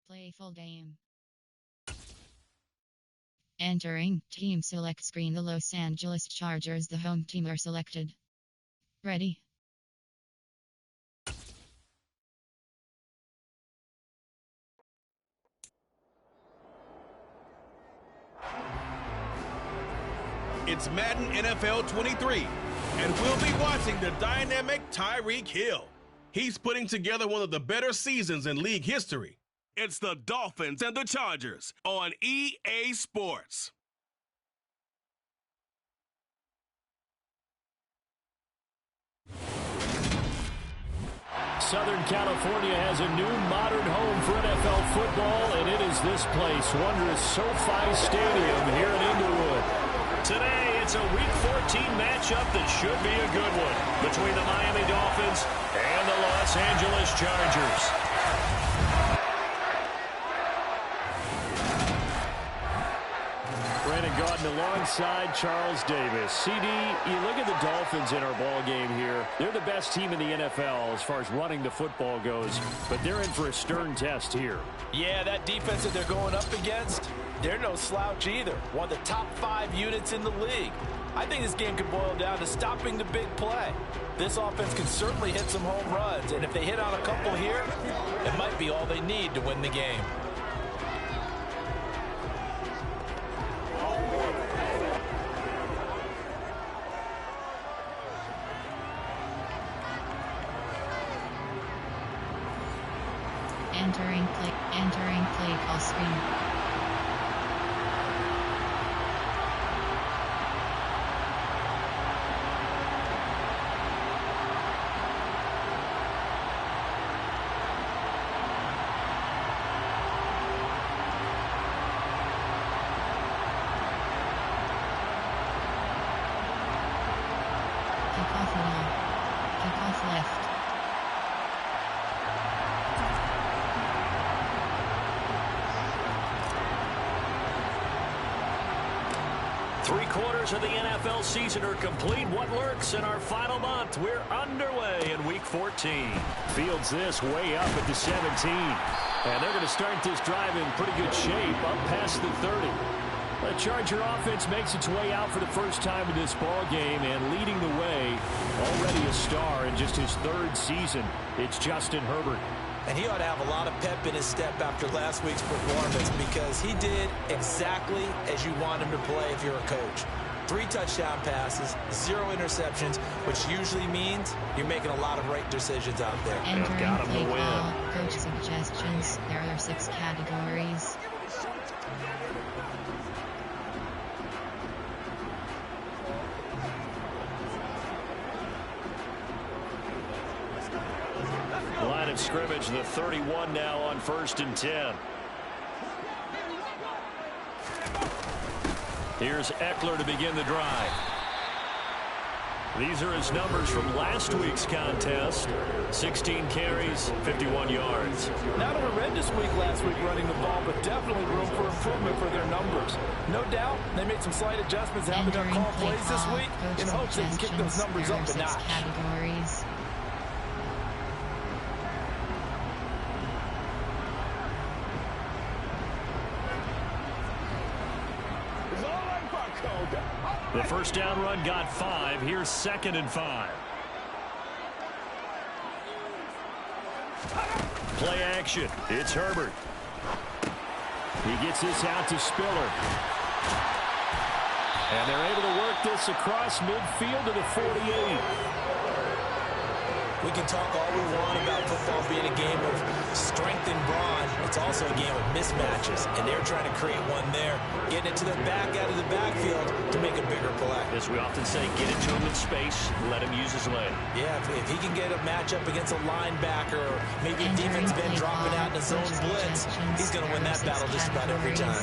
Play full game. Entering team select screen. The Los Angeles Chargers, the home team, are selected. Ready. It's Madden NFL 23, and we'll be watching the dynamic Tyreek Hill. He's putting together one of the better seasons in league history. It's the Dolphins and the Chargers on EA Sports. Southern California has a new modern home for NFL football, and it is this place, wondrous SoFi Stadium here in Inglewood. Today, it's a Week 14 matchup that should be a good one between the Miami Dolphins and the Los Angeles Chargers. Brandon Gaudin alongside Charles Davis. CD, you look at the Dolphins in our ball game here. They're the best team in the NFL as far as running the football goes, but they're in for a stern test here. Yeah, that defense that they're going up against, they're no slouch either. One of the top 5 units in the league. I think this game could boil down to stopping the big play. This offense can certainly hit some home runs, and if they hit on a couple here, it might be all they need to win the game. Entering play call screen. Kickoff left. Three-quarters of the NFL season are complete. What lurks in our final month? We're underway in Week 14. Fields this way up at the 17. And they're going to start this drive in pretty good shape, up past the 30. The Charger offense makes its way out for the first time in this ball game, and leading the way, already a star in just his 3rd season, it's Justin Herbert. And he ought to have a lot of pep in his step after last week's performance, because he did exactly as you want him to play if you're a coach. 3 touchdown passes, 0 interceptions, which usually means you're making a lot of right decisions out there. Got him to win. Coach suggestions. There are 6 categories. Line of scrimmage, the 31 now on 1st and 10. Here's Eckler to begin the drive. These are his numbers from last week's contest. 16 carries, 51 yards. Not a horrendous week last week running the ball, but definitely room for improvement for their numbers. No doubt, they made some slight adjustments after their call plays this week in hopes they can kick those numbers up a notch. Categories. The first down run got 5. Here's 2nd and 5. Play action. It's Herbert. He gets this out to Spiller. And they're able to work this across midfield to the 48. We can talk all we want about football being a game of strength and brawn. It's also a game of mismatches, and they're trying to create one there, getting it to the back out of the backfield to make a bigger play. As we often say, get it to him in space, let him use his leg. Yeah, if he can get a matchup against a linebacker, or maybe a defense been dropping out in a zone blitz, he's going to win that battle just about every time.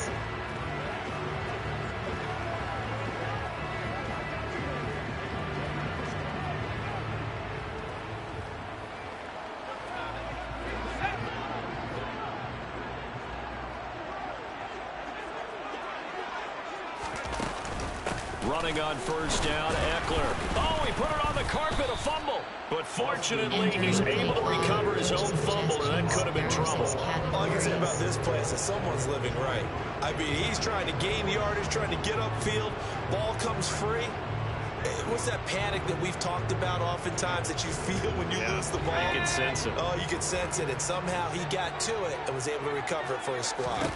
Running on first down, Eckler. Oh, he put it on the carpet, a fumble. But fortunately, he's able to recover his own fumble, and that could have been trouble. All I can say about this play, so someone's living right. I mean, he's trying to gain yardage, trying to get upfield. Ball comes free. What's that panic that we've talked about oftentimes that you feel when you lose the ball? I can sense it. Oh, you can sense it, and somehow he got to it and was able to recover it for his squad.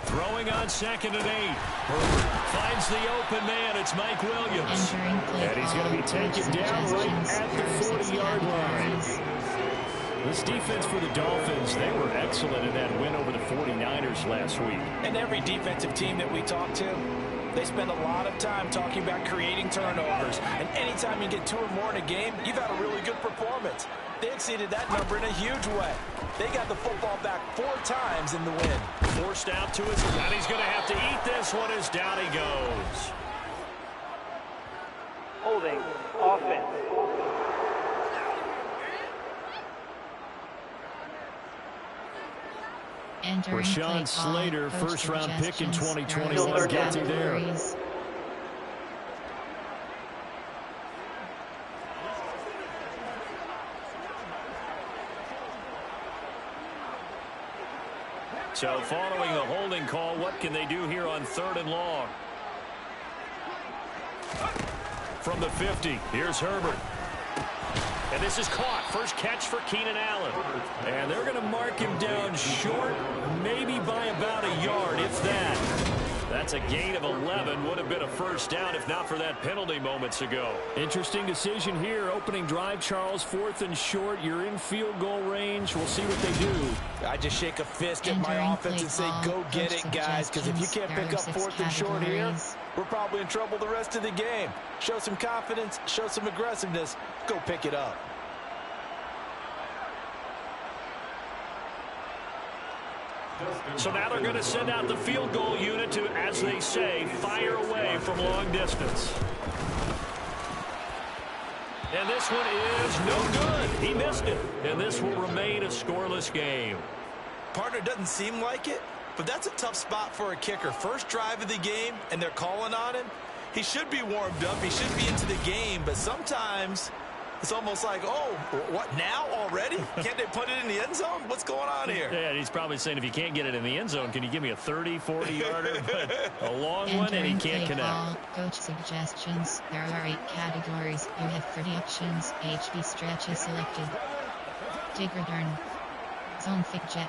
Throwing on 2nd and 8. Herbert finds the open man. It's Mike Williams. And he's going to be taken down right at the 40-yard line. This defense for the Dolphins, they were excellent in that win over the 49ers last week. And every defensive team that we talk to, they spend a lot of time talking about creating turnovers. And anytime you get 2 or more in a game, you've had a really good performance. They exceeded that number in a huge way. They got the football back 4 times in the win. Forced out to his, and he's going to have to eat this one as down he goes. Holding offense. Rashawn Slater, first-round pick in 2021, guilty there. So following the holding call, what can they do here on 3rd and long? From the 50, here's Herbert. And this is caught. First catch for Keenan Allen. And they're going to mark him down short, maybe by about a yard, if that. That's a gain of 11. Would have been a first down if not for that penalty moments ago. Interesting decision here. Opening drive, Charles. 4th and short. You're in field goal range. We'll see what they do. I just shake a fist at my offense and say, go get it, guys. Because if you can't pick up 4th and short here, we're probably in trouble the rest of the game. Show some confidence. Show some aggressiveness. Go pick it up. So now they're going to send out the field goal unit to, as they say, fire away from long distance. And this one is no good. He missed it. And this will remain a scoreless game. Partner, doesn't seem like it, but that's a tough spot for a kicker. First drive of the game, and they're calling on him. He should be warmed up. He should be into the game, but sometimes it's almost like, oh, what, now already? Can't they put it in the end zone? What's going on here? Yeah, he's probably saying, if you can't get it in the end zone, can you give me a 30, 40-yarder? But a long one, and he can't connect. Coach suggestions. There are 8 categories. You have 30 options. HB stretch is selected. Dig return. Zone fake jet.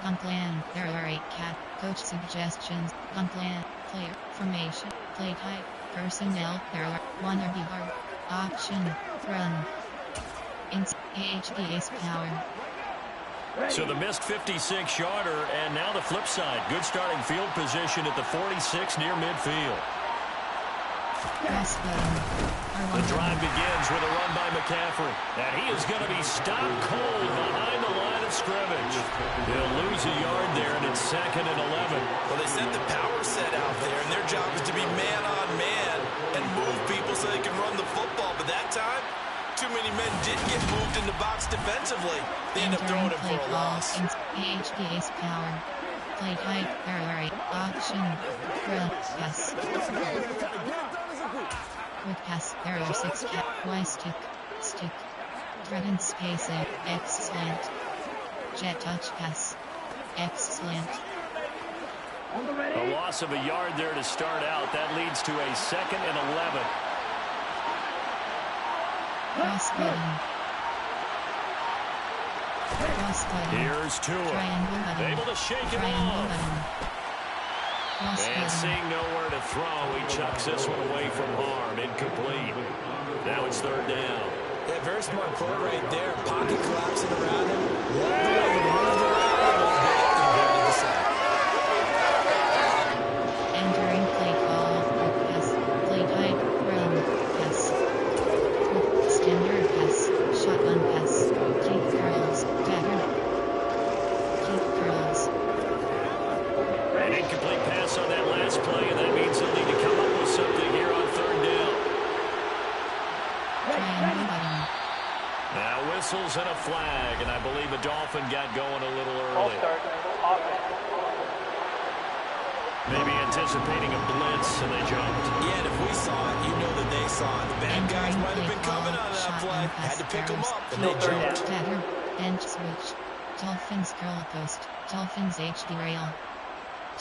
Gun plan. There are 8 coach suggestions. Gun plan. Player formation. Play type. Personnel. There are 1 RBR. Option. Run. HB's power. So the missed 56-yarder, and now the flip side. Good starting field position at the 46 near midfield. Press button. The drive begins with a run by McCaffrey. And he is going to be stopped cold behind the line of scrimmage. He'll lose a yard there, and it's 2nd and 11. Well, they sent the power set out there, and their job is to be man-on-man and move people so they can run the football. But that time, too many men did get moved in the box defensively. They end up throwing it for a loss. HB's power. Play type. There are 8 option. Run. Pass. Quick pass. There are 6 Y stick. Stick. Threatened spacing. X slant. Jet touch pass. X slant. A loss of a yard there to start out. That leads to a 2nd and 11. Cross button. Cross button. Here's Tua. Triangle button. Able to shake him Triangle off. button. Cross And button. seeing nowhere to throw, he chucks this one away from harm. Incomplete. Now it's 3rd down. Yeah, very smart play right there. Pocket collapsing around him. Move around a little bit and go to the side. Entering play call. Quick pass. Play type. Run. Pass. Quick standard pass. Shotgun pass. Keep curls. Dagger. Keep curls. An incomplete pass on that last play, and that means they'll need to come up with something here on 3rd down. Triangle button. Now whistles and a flag, and I believe the Dolphin got going a little All early. start. Offense. Maybe anticipating a blitz, and they jumped. Yeah, and if we saw it, you know that they saw it. The bad guys might have been coming on that play. Had to pick them up, and they jumped. Dagger. Bench switch. Dolphins curl ghost. Dolphins HD rail.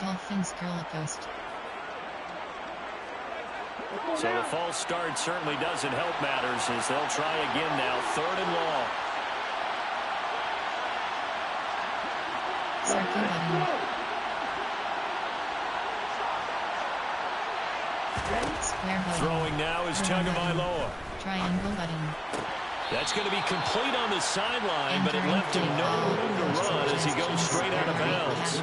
Dolphins curl ghost. So the false start certainly doesn't help matters as they'll try again now. 3rd and long. Circle button. Square button. Throwing now is Tagovailoa. Triangle button. That's going to be complete on the sideline, but it left him no room to run as he goes straight out of bounds.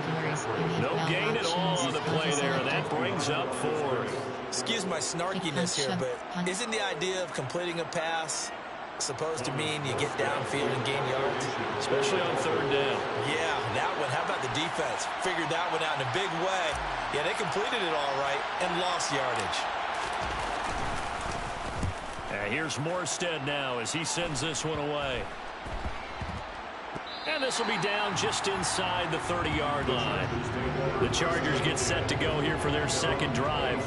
No gain at all on the play there, and that brings up 4th. Excuse my snarkiness here, but isn't the idea of completing a pass supposed to mean you get downfield and gain yards? Especially on 3rd down. Yeah, that one. How about the defense? Figured that one out in a big way. Yeah, they completed it all right and lost yardage. Here's Morstead now as he sends this one away. And this will be down just inside the 30-yard line. The Chargers get set to go here for their 2nd drive.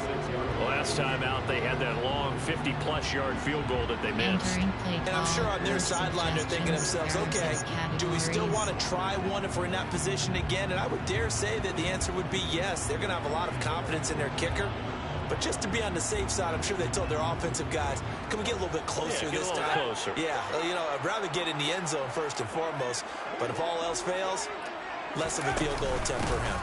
Last time out, they had that long 50-plus yard field goal that they missed. And I'm sure on their sideline they're thinking to themselves, okay, do we still want to try one if we're in that position again? And I would dare say that the answer would be yes. They're going to have a lot of confidence in their kicker. But just to be on the safe side, I'm sure they told their offensive guys, can we get a little bit closer this time? Closer. Yeah, you know, I'd rather get in the end zone first and foremost. But if all else fails, less of a field goal attempt for him.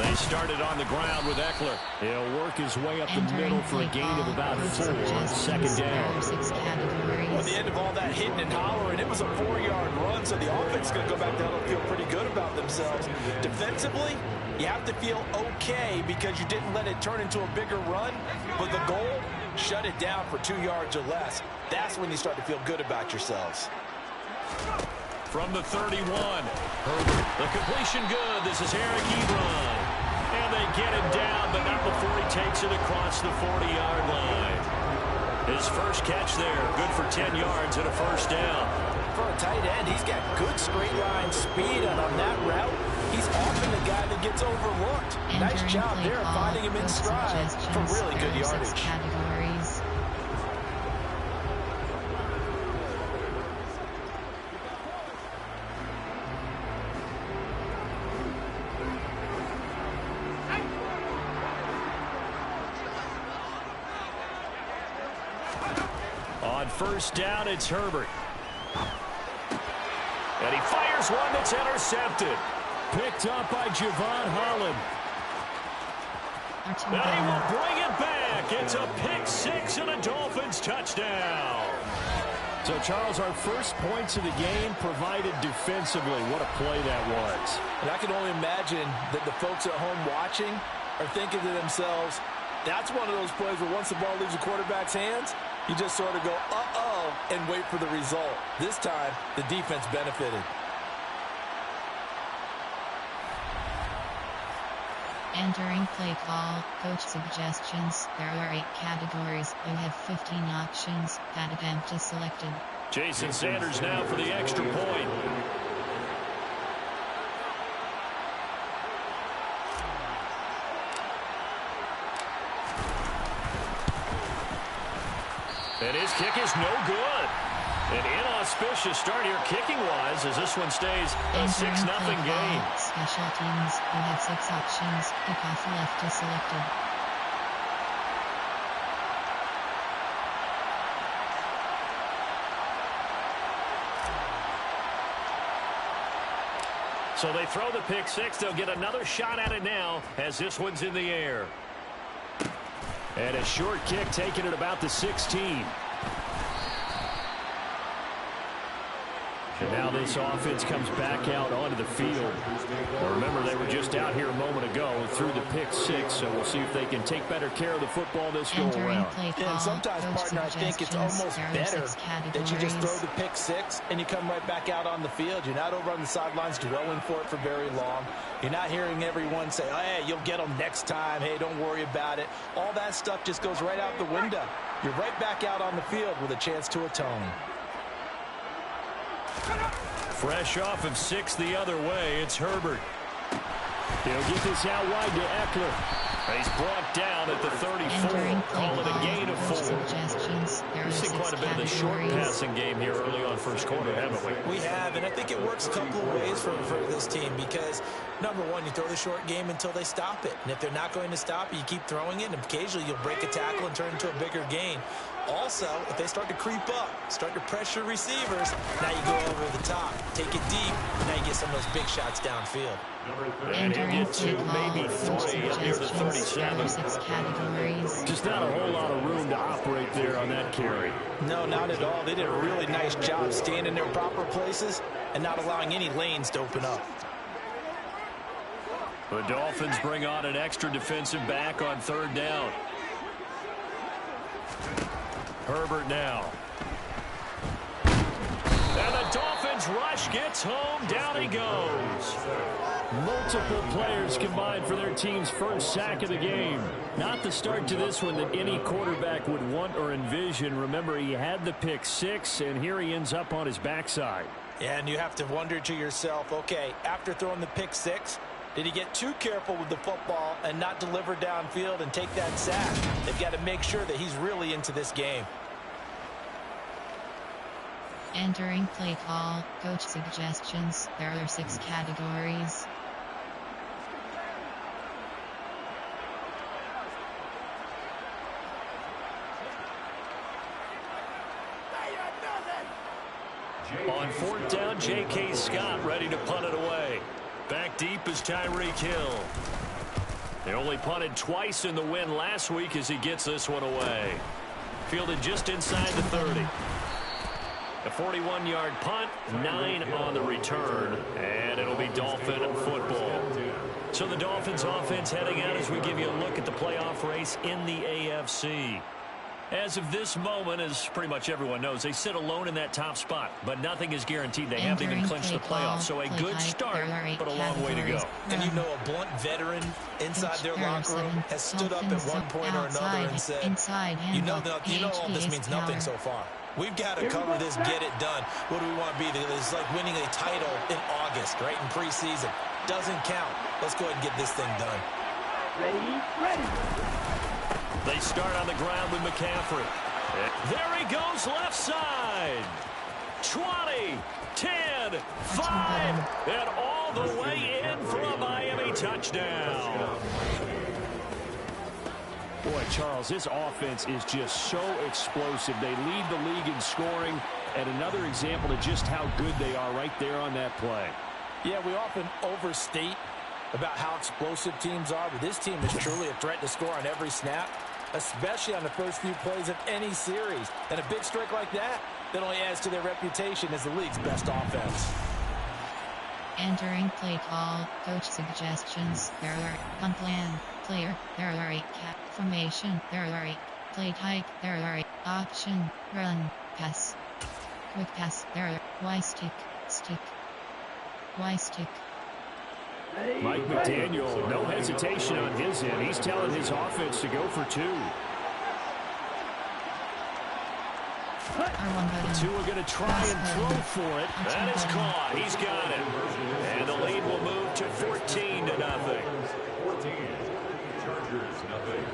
They started on the ground with Eckler. He'll work his way up the middle for a gain of about 4 on 2nd down. Well, the end of all that hitting and hollering, it was a 4-yard run, so the offense is going to go back down and feel pretty good about themselves. Defensively, you have to feel okay because you didn't let it turn into a bigger run, but the goal, shut it down for 2 yards or less. That's when you start to feel good about yourselves. From the 31, Herbert. The completion good. This is Eric Ebron. And they get him down, but not before he takes it across the 40-yard line. His first catch there, good for 10 yards and a 1st down. For a tight end, he's got good straight line speed, and on that route, he's often the guy that gets overlooked. Nice job there finding him in stride for really good yardage. Categories. On 1st down, it's Herbert. And he fires one that's intercepted. Picked up by Javon Holland. And he will bring it back. It's a pick 6 and a Dolphins touchdown. So, Charles, our first points of the game provided defensively. What a play that was. And I can only imagine that the folks at home watching are thinking to themselves, that's one of those plays where once the ball leaves the quarterback's hands, you just sort of go, uh-oh, and wait for the result. This time, the defense benefited. Entering play call, coach suggestions. There are 8 categories. You have 15 options. That attempt is selected. Jason Sanders now for the extra point. And his kick is no good. An inauspicious start here kicking-wise as this one stays a 6-0 game. Special teams, you have 6 options. Kickoff left is selected. So they throw the pick 6. They'll get another shot at it now as this one's in the air. And a short kick taken at about the 16. And now this offense comes back out onto the field. Well, remember, they were just out here a moment ago through the pick 6, so we'll see if they can take better care of the football this go-around. And sometimes, partner, I think it's almost better that you just throw the pick 6 and you come right back out on the field. You're not over on the sidelines dwelling for it for very long. You're not hearing everyone say, oh, hey, you'll get them next time. Hey, don't worry about it. All that stuff just goes right out the window. You're right back out on the field with a chance to atone. Fresh off of 6 the other way, it's Herbert. He'll get this out wide to Eckler. He's brought down at the 34. Call it a gain of 4. Suggestions. There There are We've seen 6 quite a bit of the short categories. passing game here early on first quarter, haven't we? We have, and I think it works a couple of ways for this team because, number one, you throw the short game until they stop it. And if they're not going to stop it, you keep throwing it, and occasionally you'll break a tackle and turn it into a bigger gain. Also, if they start to creep up, start to pressure receivers, now you go over the top, take it deep, now you get some of those big shots downfield. And he'll Entering get 2, maybe 3 up near the 37. 6 categories. Just not a whole lot of room to operate there on that carry. No, not at all. They did a really nice job staying in their proper places and not allowing any lanes to open up. The Dolphins bring on an extra defensive back on 3rd down. Herbert now. And the Dolphins rush gets home. Down he goes. Multiple players combined for their team's first sack of the game. Not the start to this one that any quarterback would want or envision. Remember, he had the pick 6, and here he ends up on his backside. And you have to wonder to yourself, okay, after throwing the pick 6, did he get too careful with the football and not deliver downfield and take that sack? They've got to make sure that he's really into this game. Entering play call, coach suggestions. There are 6 categories. On 4th down, J.K. Scott ready to punt it away. Back deep is Tyreek Hill. They only punted twice in the win last week as he gets this one away. Fielded just inside the 30. A 41-yard punt, 9 on the return, and it'll be Dolphin football. So the Dolphins offense heading out as we give you a look at the playoff race in the AFC. As of this moment, as pretty much everyone knows, they sit alone in that top spot, but nothing is guaranteed. They haven't even clinched the playoffs, so a good start, but a long way to go. And you know a blunt veteran inside their locker room has stood up at one point or another and said, you know all this means nothing so far. We've got to cover this, get it done. What do we want to be? It's like winning a title in August, right, in preseason. Doesn't count. Let's go ahead and get this thing done. Ready. They start on the ground with McCaffrey. There he goes left side. 20, 10, 5, and all the way in for a Miami touchdown. Boy, Charles, this offense is just so explosive. They lead the league in scoring, and another example of just how good they are right there on that play. Yeah, we often overstate about how explosive teams are, but this team is truly a threat to score on every snap, especially on the first few plays of any series. And a big strike like that only adds to their reputation as the league's best offense. Entering play call, coach suggestions. There are punt plan, player. There are 8 cap formation. There are 8 play type. There are 8 option, run, pass, quick pass. There are Y stick, Y stick. Mike McDaniel, no hesitation on his end. He's telling his offense to go for 2. Two are going to try and throw for it. That is caught. He's got it. And the lead will move to 14-0. 14. Chargers, nothing.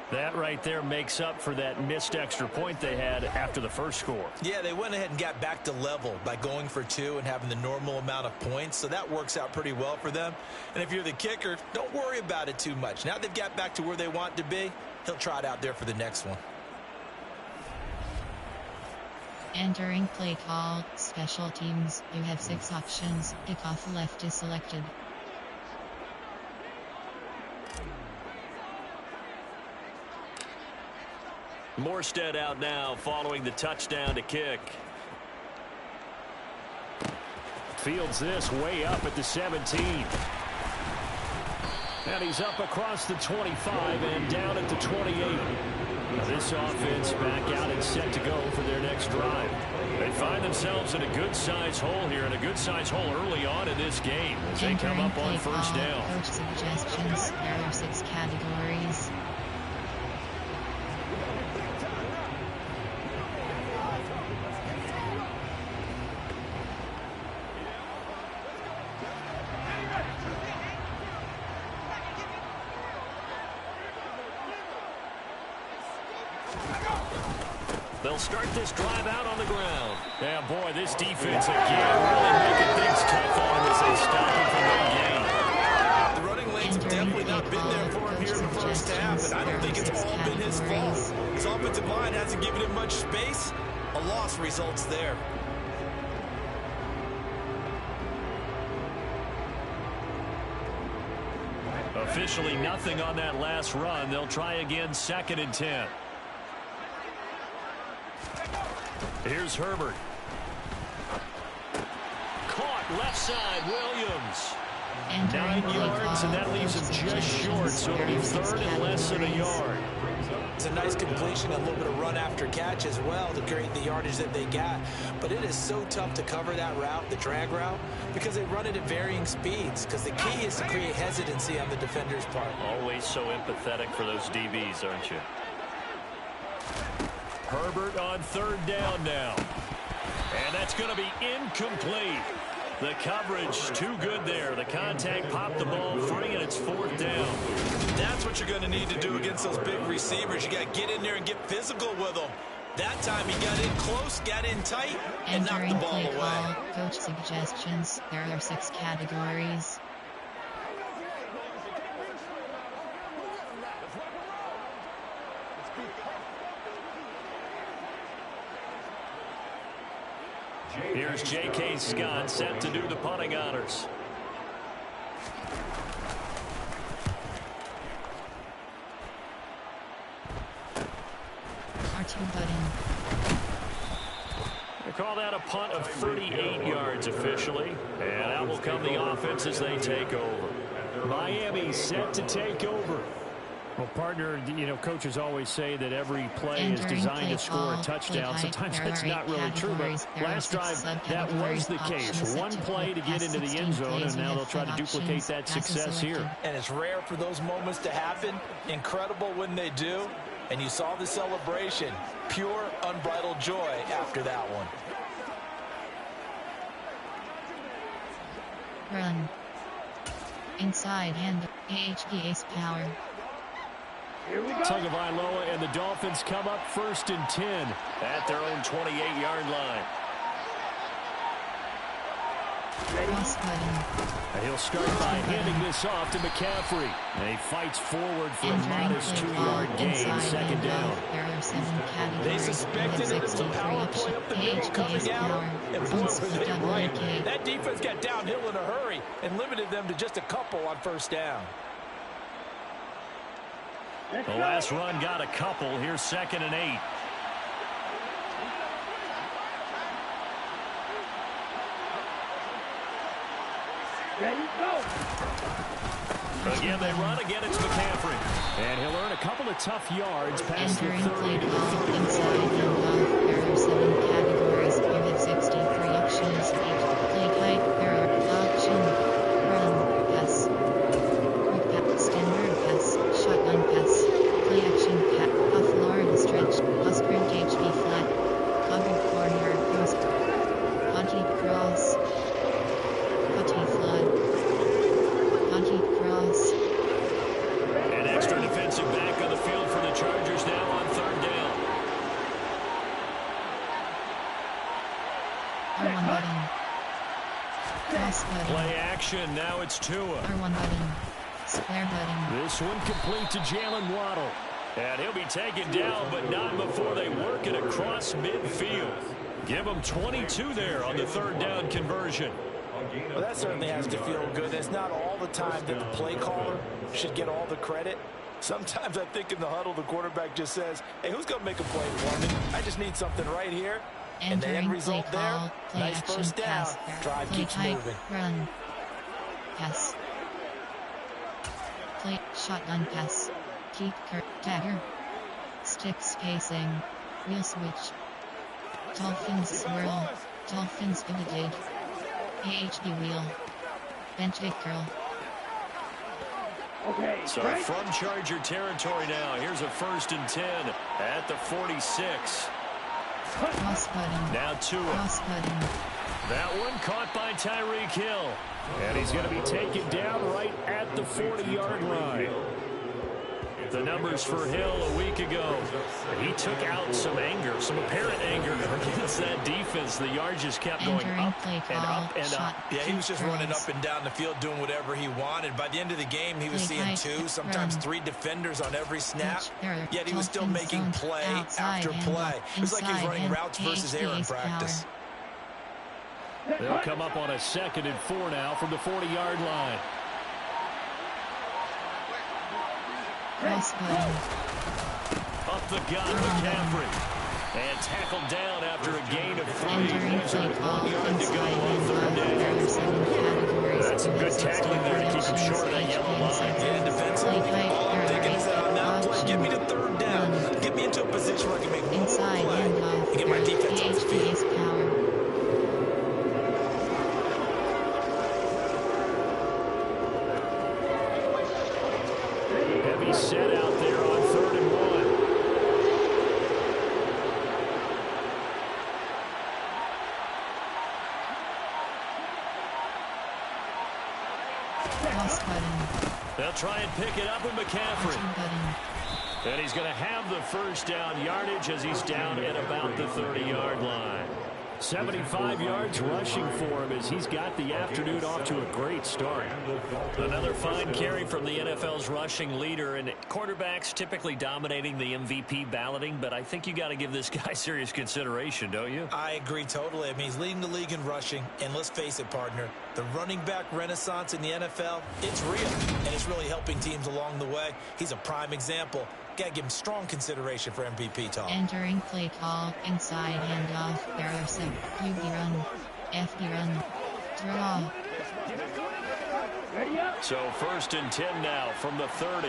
That right there makes up for that missed extra point they had after the first score. Yeah, they went ahead and got back to level by going for 2 and having the normal amount of points, so that works out pretty well for them. And if you're the kicker, don't worry about it too much. Now they've got back to where they want to be, he'll try it out there for the next one. Entering play call, special teams. You have 6 options. Kickoff left is selected. Morstead out now following the touchdown to kick. Fields this way up at the 17. And he's up across the 25 and down at the 28. This offense back out and set to go for their next drive. They find themselves in a good-sized hole here, and a good-sized hole early on in this game as they come up on first down. Coach suggestions. There are 6 categories. they'll start this drive out on the ground. Yeah, boy, this defense again really making things tough on him as they stop him from that game. The running lane's definitely not been there for him here in the first half, and I don't think it's all been his fault. His offensive line hasn't given him much space. A loss results there. Officially nothing on that last run. They'll try again, 2nd and 10. Here's Herbert. Caught left side, Williams. 9 yards, and that leaves him just short, so it'll be 3rd and less than a yard. It's a nice completion, a little bit of run after catch as well to create the yardage that they got. But it is so tough to cover that route, the drag route, because they run it at varying speeds. Because the key is to create hesitancy on the defender's part. Always so empathetic for those DBs, aren't you? Herbert on 3rd down now. And that's going to be incomplete. The coverage too good there. The contact popped the ball free, and it's 4th down. That's what you're going to need to do against those big receivers. You got to get in there and get physical with them. That time he got in close, got in tight, and knocked the ball away. Call, coach suggestions. There are 6 categories. Here's J.K. Scott set to do the punting honors. R2 button. They call that a punt of 38 yards officially. And out will come the offense as they take over. Miami set to take over. Well, partner, you know, coaches always say that every play is designed to score a touchdown. Sometimes that's not really true, but last drive, that was the case. One play to get into the end zone, and now they'll try to duplicate that success here. And it's rare for those moments to happen. Incredible when they do. And you saw the celebration. Pure, unbridled joy after that one. Run. Inside hand. AHP ace power. Tagovailoa and the Dolphins come up 1st and 10 at their own 28-yard line. And he'll start by handing this off to McCaffrey. And he fights forward for a modest 2-yard gain, 2nd down. There are 7 categories. They suspected it was a power play up the middle coming out. And boy, were they right. That defense got downhill in a hurry and limited them to just a couple on 1st down. The last run got a couple. Here's 2nd and 8. Ready, go! Again, they run. Again, it's McCaffrey. And he'll earn a couple of tough yards past the 30 to the 30. Inside and there are 7 categories. You have 63 options. Play type. There are option. Run. Pass. Quick pass. Standard pass. Shotgun pass. Play action pass. Off Florida stretch. Pass sprint HP flat. Covered corner. Post. Hockey cross. Hockey flood. Hockey cross. An extra defensive back on the field for the Chargers now on 3rd down. R1 button. Cross button. Play action. Now it's Tua. R1 button. Square button. This one complete to Jalen Waddle. And he'll be taken down, but not before they work it across midfield. Give him 22 there on the 3rd down conversion. Well, that certainly has to feel good. It's not all the time that the play caller should get all the credit. Sometimes I think in the huddle, the quarterback just says, hey, who's going to make a play for me? I just need something right here. And the end result there, nice 1st down. Drive keeps moving. Run. Pass. Play. Shotgun pass. Keep dagger. Stick spacing. Wheel switch. Dolphins swirl. Dolphins dig. AHD wheel. Bench kick curl. Okay, So right. from Charger territory now, here's a 1st and 10 at the 46. Cross button. Now Tua. Cross button. That one caught by Tyreek Hill. And he's going to be taken down right at the 40-yard line. The numbers for Hill a week ago. He took out some anger, some apparent anger against that defense. The yards just kept going up and up and up. Yeah, he was just running up and down the field doing whatever he wanted. By the end of the game, he was seeing 2, sometimes 3 defenders on every snap, yet he was still making play after play. It was like he was running routes versus air in practice. They'll come up on a 2nd and 4 now from the 40-yard line. Up the gut, McCaffrey. And tackled down after a gain of 3. There's only 1 yard to go on 3rd down. That's some good tackling there to keep him short of that yellow line. Yeah, defensively, all I'm thinking is that on that play, get me to 3rd down. Get me into a position where I can make one more play and get my defense off the field. Heavy set out there on 3rd and 1. They'll try and pick it up with McCaffrey. And he's going to have the 1st down yardage as he's down at about the 30-yard line. 75 yards rushing for him as he's got the afternoon off to a great start. Another fine carry from the NFL's rushing leader, and quarterbacks typically dominating the MVP balloting, but I think you got to give this guy serious consideration, don't you? I agree totally. I mean, he's leading the league in rushing, and let's face it, partner, the running back renaissance in the NFL, it's real, and it's really helping teams along the way. He's a prime example. Got to give him strong consideration for MVP talk. Entering play call, inside handoff, Garrison, QB run, FB run, draw. So 1st and 10 now from the 30.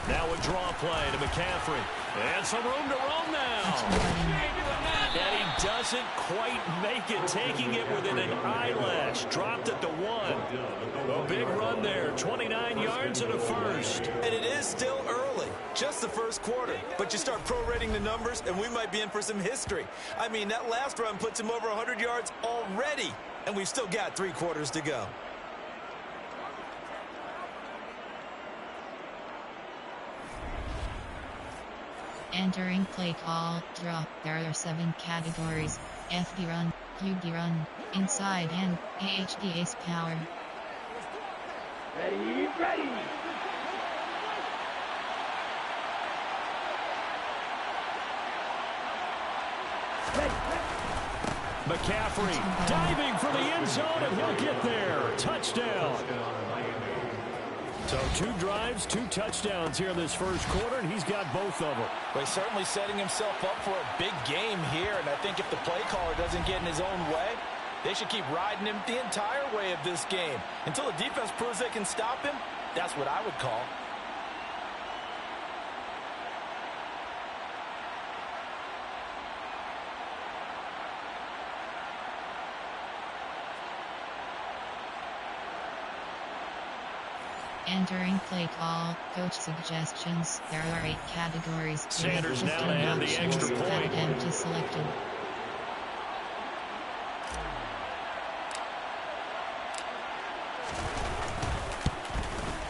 Now a draw play to McCaffrey. And some room to roam now. And he doesn't quite make it, taking it within an eyelash. Dropped at the 1. A big run there, 29 yards and a 1st. And it is still early, just the 1st quarter. But you start prorating the numbers, and we might be in for some history. I mean, that last run puts him over 100 yards already, and we've still got 3 quarters to go. Entering play call, draw. There are 7 categories: FD run, QB run, inside and AHD ace power. Ready, ready. McCaffrey diving for the end zone, and he'll get there. Touchdown. So 2 drives, 2 touchdowns here in this 1st quarter, and he's got both of them. Well, he's certainly setting himself up for a big game here, and I think if the play caller doesn't get in his own way, they should keep riding him the entire way of this game. Until the defense proves they can stop him, that's what I would call. Entering play call, coach suggestions. There are 8 categories. Sanders now to have the extra point. Empty selected.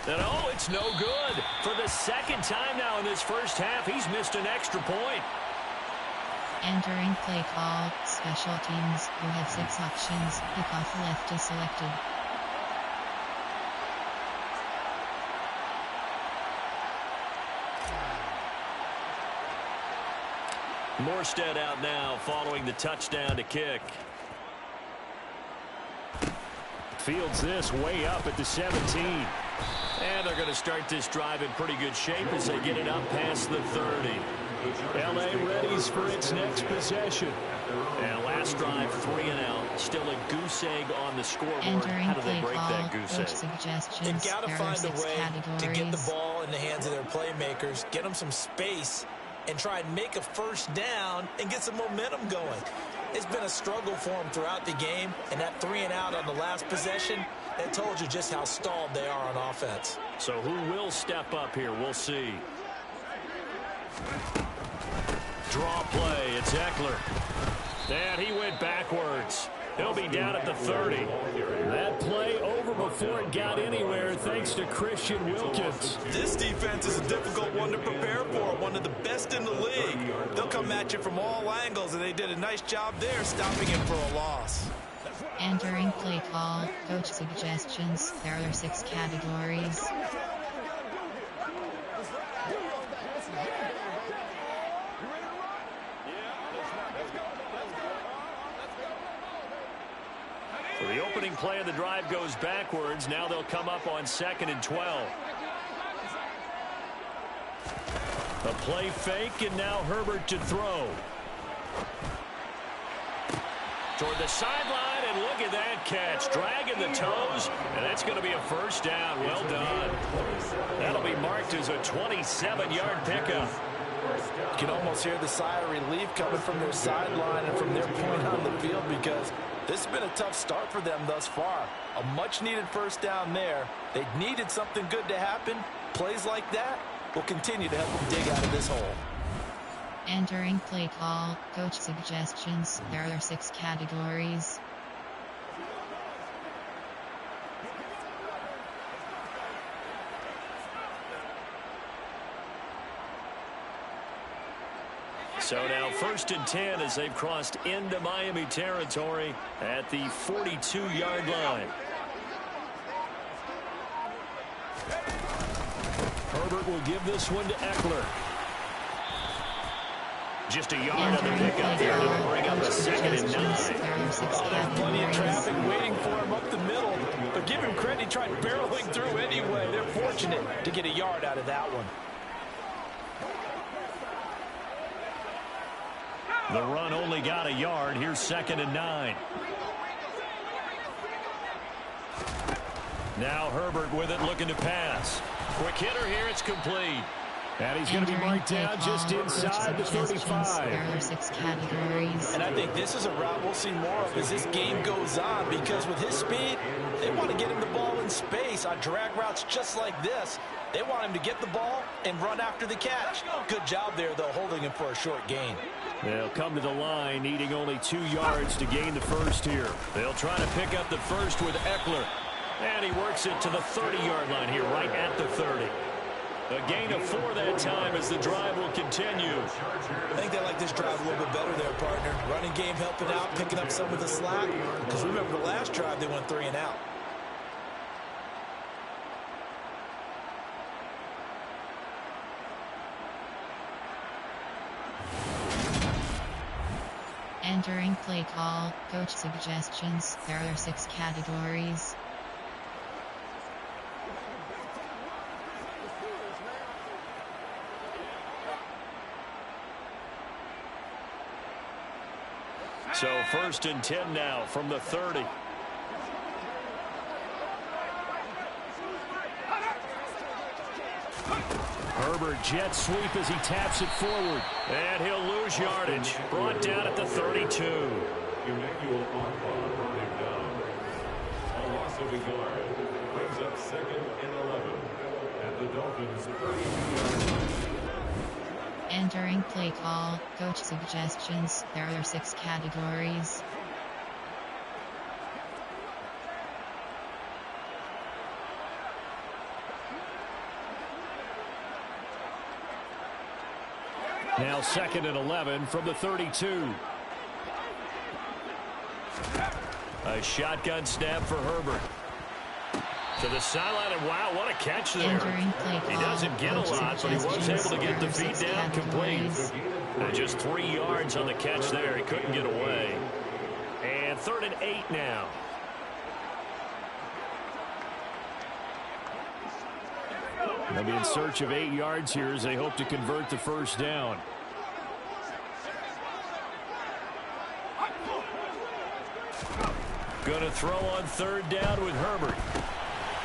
And oh, it's no good. For the 2nd time now in this 1st half, he's missed an extra point. Entering play call, special teams. You have 6 options. Kickoff left is selected. Morstead out now following the touchdown to kick. Fields this way up at the 17. And they're going to start this drive in pretty good shape as they get it up past the 30. L.A. readies for its next possession. And last drive, 3 and out. Still a goose egg on the scoreboard. How do they break that goose egg? They've got to find a way to get the ball in the hands of their playmakers, get them some space, and try and make a 1st down and get some momentum going. It's been a struggle for them throughout the game, and that 3 and out on the last possession, that told you just how stalled they are on offense. So who will step up here? We'll see. draw play. It's Eckler. And he went backwards. He'll be down at the 30. That play over before it got anywhere thanks to Christian Wilkins. This defense is a difficult one to prepare for, one of the best in the league. They'll come at you from all angles, and they did a nice job there stopping him for a loss. Entering play call, coach suggestions. There are 6 categories. So the opening play of the drive goes backwards. Now they'll come up on 2nd and 12. A play fake, and now Herbert to throw. Toward the sideline, and look at that catch. Dragging the toes, and that's going to be a first down. Well done. That'll be marked as a 27-yard pickup. You can almost hear the sigh of relief coming from their sideline and from their point on the field, because this has been a tough start for them thus far. A much-needed first down there. They needed something good to happen. Plays like that will continue to help them dig out of this hole. Entering play call, coach suggestions. There are 6 categories. So now 1st and 10 as they've crossed into Miami territory at the 42-yard line. Herbert will give this one to Eckler. Just a yard on the pickup there to bring up a 2nd and 9. Plenty of traffic waiting for him up the middle, but give him credit, he tried barreling through anyway. They're fortunate to get a yard out of that one. The run only got a yard. Here's 2nd and 9. Now Herbert with it, looking to pass. Quick hitter here. It's complete. And he's going to be marked down just inside the 35. There are 6 categories. And I think this is a route we'll see more of as this game goes on, because with his speed, they want to get him the ball in space on drag routes just like this. They want him to get the ball and run after the catch. Good job there, though, holding him for a short gain. They'll come to the line, needing only 2 yards to gain the first here. They'll try to pick up the first with Eckler. And he works it to the 30-yard line here, right at the 30. A gain of 4 that time as the drive will continue. I think they like this drive a little bit better there, partner. Running game helping out, picking up some of the slack. Because remember, the last drive they went 3 and out. Entering play call, coach suggestions. There are 6 categories. So 1st and 10 now from the 30. Herbert jet sweep as he taps it forward. And he'll lose yardage. Brought down at the 32. Emmanuel Ogbah brought him down. A loss of a yard brings up 2nd and 11 at the Dolphins' 32-yard line. Entering play call, coach suggestions. There are 6 categories. Now 2nd and 11 from the 32. A shotgun snap for Herbert. To the sideline, and wow, what a catch there. He doesn't get a lot, but he was able to get the feet down complete. And just 3 yards on the catch there. He couldn't get away. And 3rd and 8 now. They'll be in search of 8 yards here as they hope to convert the first down. Going to throw on 3rd down with Herbert.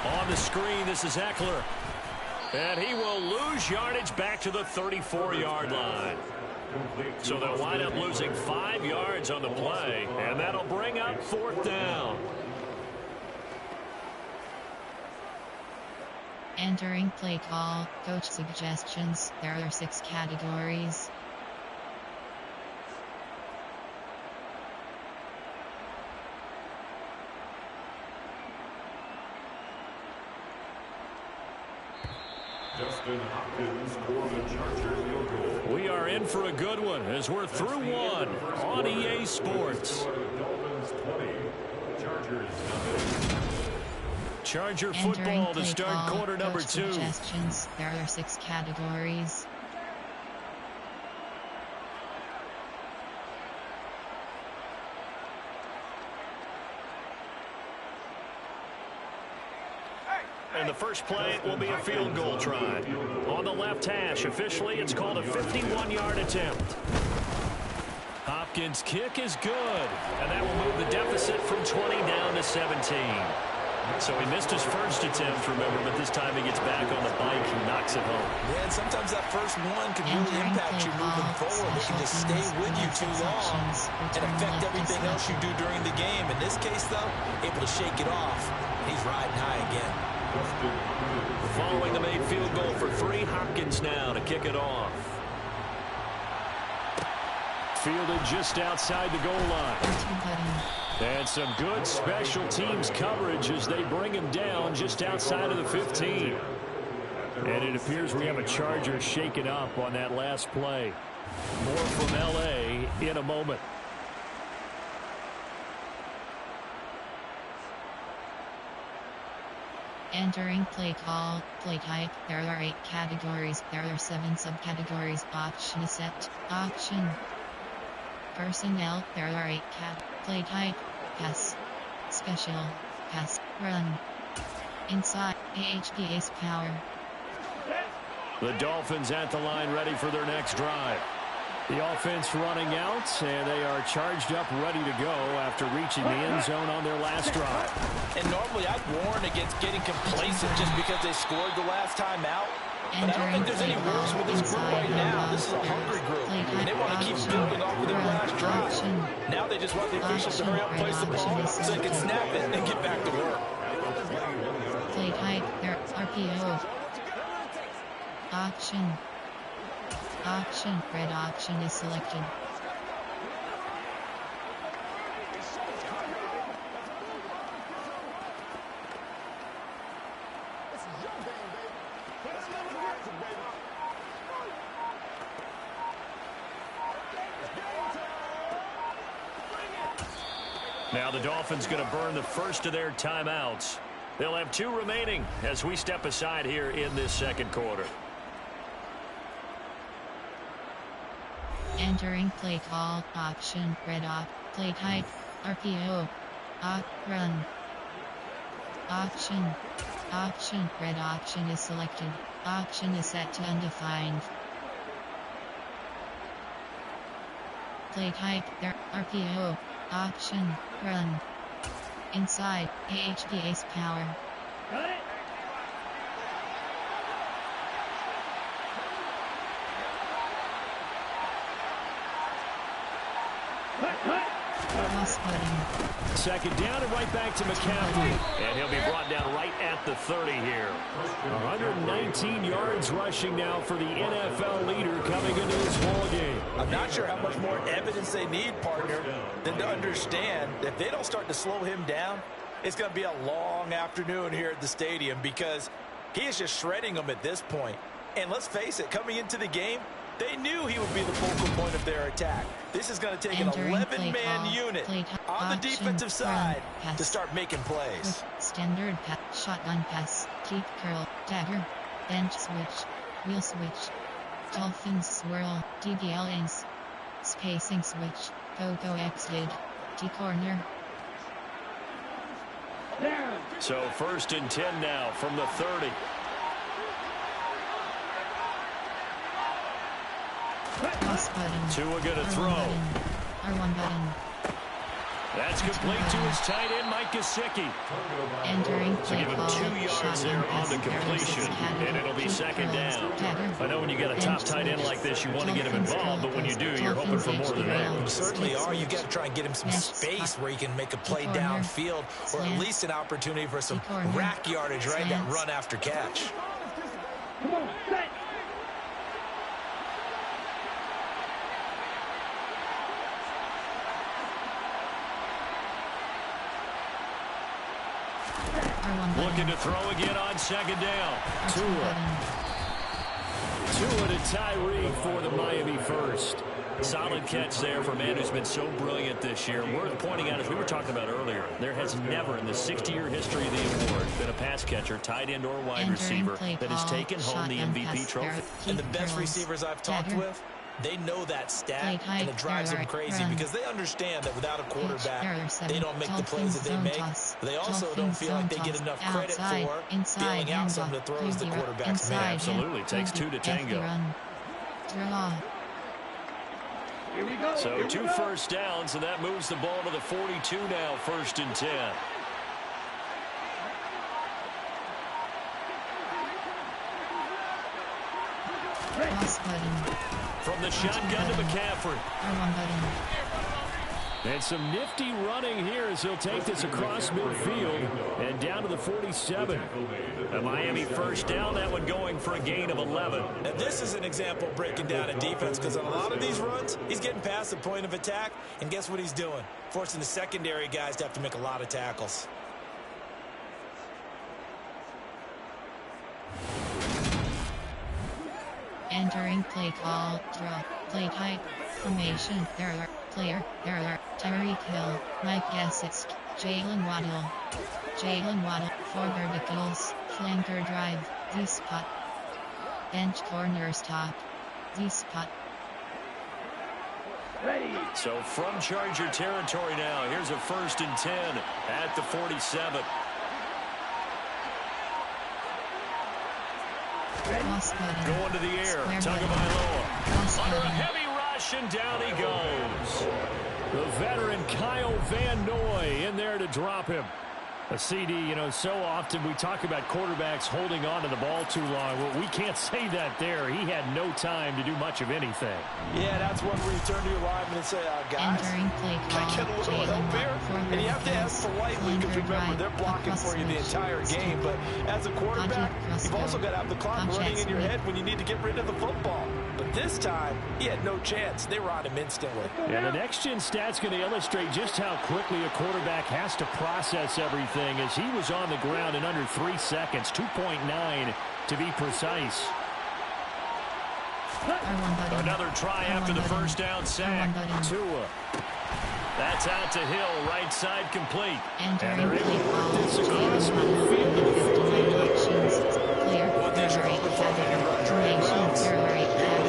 On the screen, this is Eckler. And he will lose yardage back to the 34-yard line. So they'll wind up losing 5 yards on the play, and that'll bring up 4th down. Entering play call, coach suggestions. There are 6 categories. Justin Hopkins for the Charger field goal. We are in for a good one as we're through one on EA Sports. Dolphins 20, Chargers 9. Charger football to start quarter number 2. Suggestions. There are 6 categories. And the first play will be a field goal try. On the left hash, officially, it's called a 51-yard attempt. Hopkins' kick is good, and that will move the deficit from 20 down to 17. So he missed his first attempt, remember, but this time he gets back on the bike and knocks it home. Yeah, and sometimes that first one can really impact you moving forward. It can just stay with you too long and affect everything else you do during the game. In this case, though, able to shake it off. He's riding high again. Following the made field goal for 3, Hopkins now to kick it off. Fielded just outside the goal line. And some good special teams coverage as they bring him down just outside of the 15. And it appears we have a Charger shaken up on that last play. More from L.A. in a moment. Entering play call, play type. There are 8 categories. There are 7 subcategories. Option set, option. Personnel. There are 8 play type. Pass. Special. Pass. Run. Inside. AHPA's power. The Dolphins at the line ready for their next drive. The offense running out, and they are charged up, ready to go after reaching the end zone on their last drive. And normally I'd warn against getting complacent just because they scored the last time out. But I don't think there's any worse with this group right now. This is a hungry group, and they want to keep building off of their last drive. Now they just want the officials to hurry up and place the ball so they can snap it and get back to work. Play type. There RPO. Option. Option. Red option is selected. Now the Dolphins going to burn the first of their timeouts. They'll have 2 remaining as we step aside here in this second quarter. Entering play call, option, red op, play type, RPO, run. Option, option, red option is selected. Option is set to undefined. Play type, there, RPO, option, run. Inside, AHPA's power. Got it. Cross button. Second down and right back to McCaffrey. And he'll be brought down right at the 30 here. 119 yards rushing now for the NFL leader coming into this ball game. I'm not sure how much more evidence they need, partner, than to understand that if they don't start to slow him down, it's going to be a long afternoon here at the stadium because he is just shredding them at this point. And let's face it, coming into the game, they knew he would be the focal point of their attack. This is going to take an 11-man unit on the defensive side to start making plays. Standard pass, shotgun pass, deep curl, dagger, bench switch, wheel switch, Dolphins swirl, DBLings, spacing switch, go exited, D-corner. So 1st and 10 now from the 30. Cross button. Tua gonna throw. R1 button. That's complete to his tight end, Mike Gesicki. Entering So play give him call, 2 yards there on the completion, and it'll be second down. I know when you got a top tight end like this, you want to get him involved, but when you do, you're hoping for more than that. You certainly are. You got to try and get him some space where he can make a play downfield, or at least an opportunity for some rack yardage, right? That run after catch. Come on, set. Looking to throw again on second down. Tua Tua to Tyreek for the Miami first. Solid catch there for a man who's been so brilliant this year. Worth pointing out, as we were talking about earlier, there has never in the 60-year history of the award been a pass catcher, tight end, or wide receiver that has taken home the MVP trophy. And the best receivers I've talked with, they know that stat, and it drives them crazy because they understand that without a quarterback, they don't make the plays that they make. They also don't feel like they get enough credit for bailing out some of the throws the quarterbacks make. Absolutely. Takes two to tango. So 2 first downs, and that moves the ball to the 42 now, 1st and 10. From the shotgun to McCaffrey. And some nifty running here as he'll take this across midfield and down to the 47. A Miami first down, that one going for a gain of 11. Now this is an example of breaking down a defense because on a lot of these runs, he's getting past the point of attack, and guess what he's doing? Forcing the secondary guys to have to make a lot of tackles. Entering play call, draw, play type, formation, player, Tyreek Hill, Mike Gesicki, Jalen Waddle, for verticals, flanker drive, D-spot, bench corner stop, D-spot. So from Charger territory now, here's a 1st and 10 at the 47. Going to the air, Tagovailoa under a heavy rush, and down he goes. The veteran Kyle Van Noy in there to drop him. A CD, you know, so often we talk about quarterbacks holding on to the ball too long. Well, we can't say that there. He had no time to do much of anything. Yeah, that's one where you turn to your lineman and say, guys, can I get a little help here? And you have to ask politely because remember, they're blocking for you the entire game. But as a quarterback, you've also got to have the clock running in your head when you need to get rid of the football. But this time, he had no chance. They were on him instantly. And the next-gen stat's going to illustrate just how quickly a quarterback has to process everything as he was on the ground in under 3 seconds, 2.9 to be precise. Another try after the first down sack. Tua. That's out to Hill, right side complete. And they're able to work this across midfield to the 48. What they're hoping for when you run formation.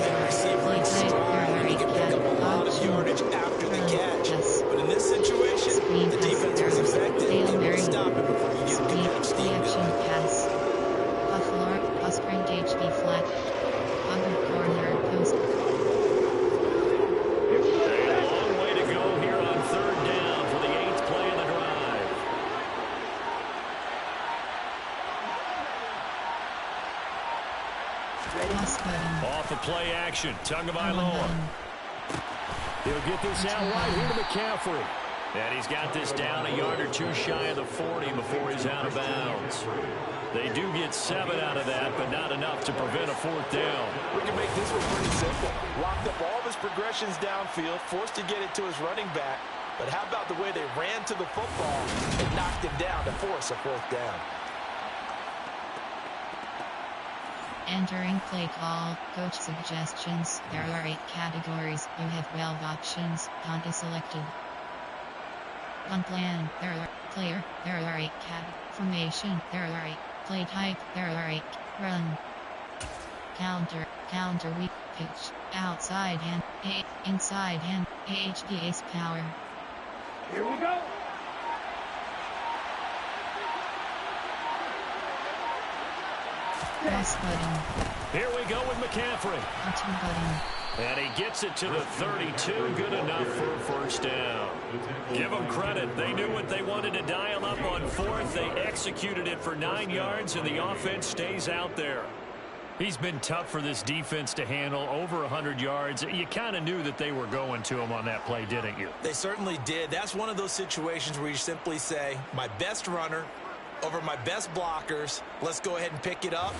The receiver is strong, and he can pick up a lot of yardage after the catch. But in this situation, the defense was effective. They stop him before you get to catch steam. Pass. Buffalo, sprint HB flat. Under corner post. A long way to go here on 3rd down for the 8th play of the drive. Off the play action, Tagovailoa. He'll get this out right here to McCaffrey. And he's got this down a yard or two shy of the 40 before he's out of bounds. They do get 7 out of that, but not enough to prevent a 4th down. We can make this one pretty simple. Locked up all of his progressions downfield, forced to get it to his running back. But how about the way they ran to the football and knocked him down to force a 4th down? Entering play call, coach suggestions. There are 8 categories. You have 12 options. Punt is selected. Punt plan. There are player. There are 8 formation. There are 8 play type. There are 8 run. Counter weak pitch. Outside hand. Inside hand. HPS power. Here we go. Press button. Here we go with McCaffrey. Button button. And he gets it to the 32. Good enough for a 1st down. Give them credit. They knew what they wanted to dial up on 4th. They executed it for 9 yards, and the offense stays out there. He's been tough for this defense to handle, over 100 yards. You kind of knew that they were going to him on that play, didn't you? They certainly did. That's one of those situations where you simply say, my best runner over my best blockers, let's go ahead and pick it up.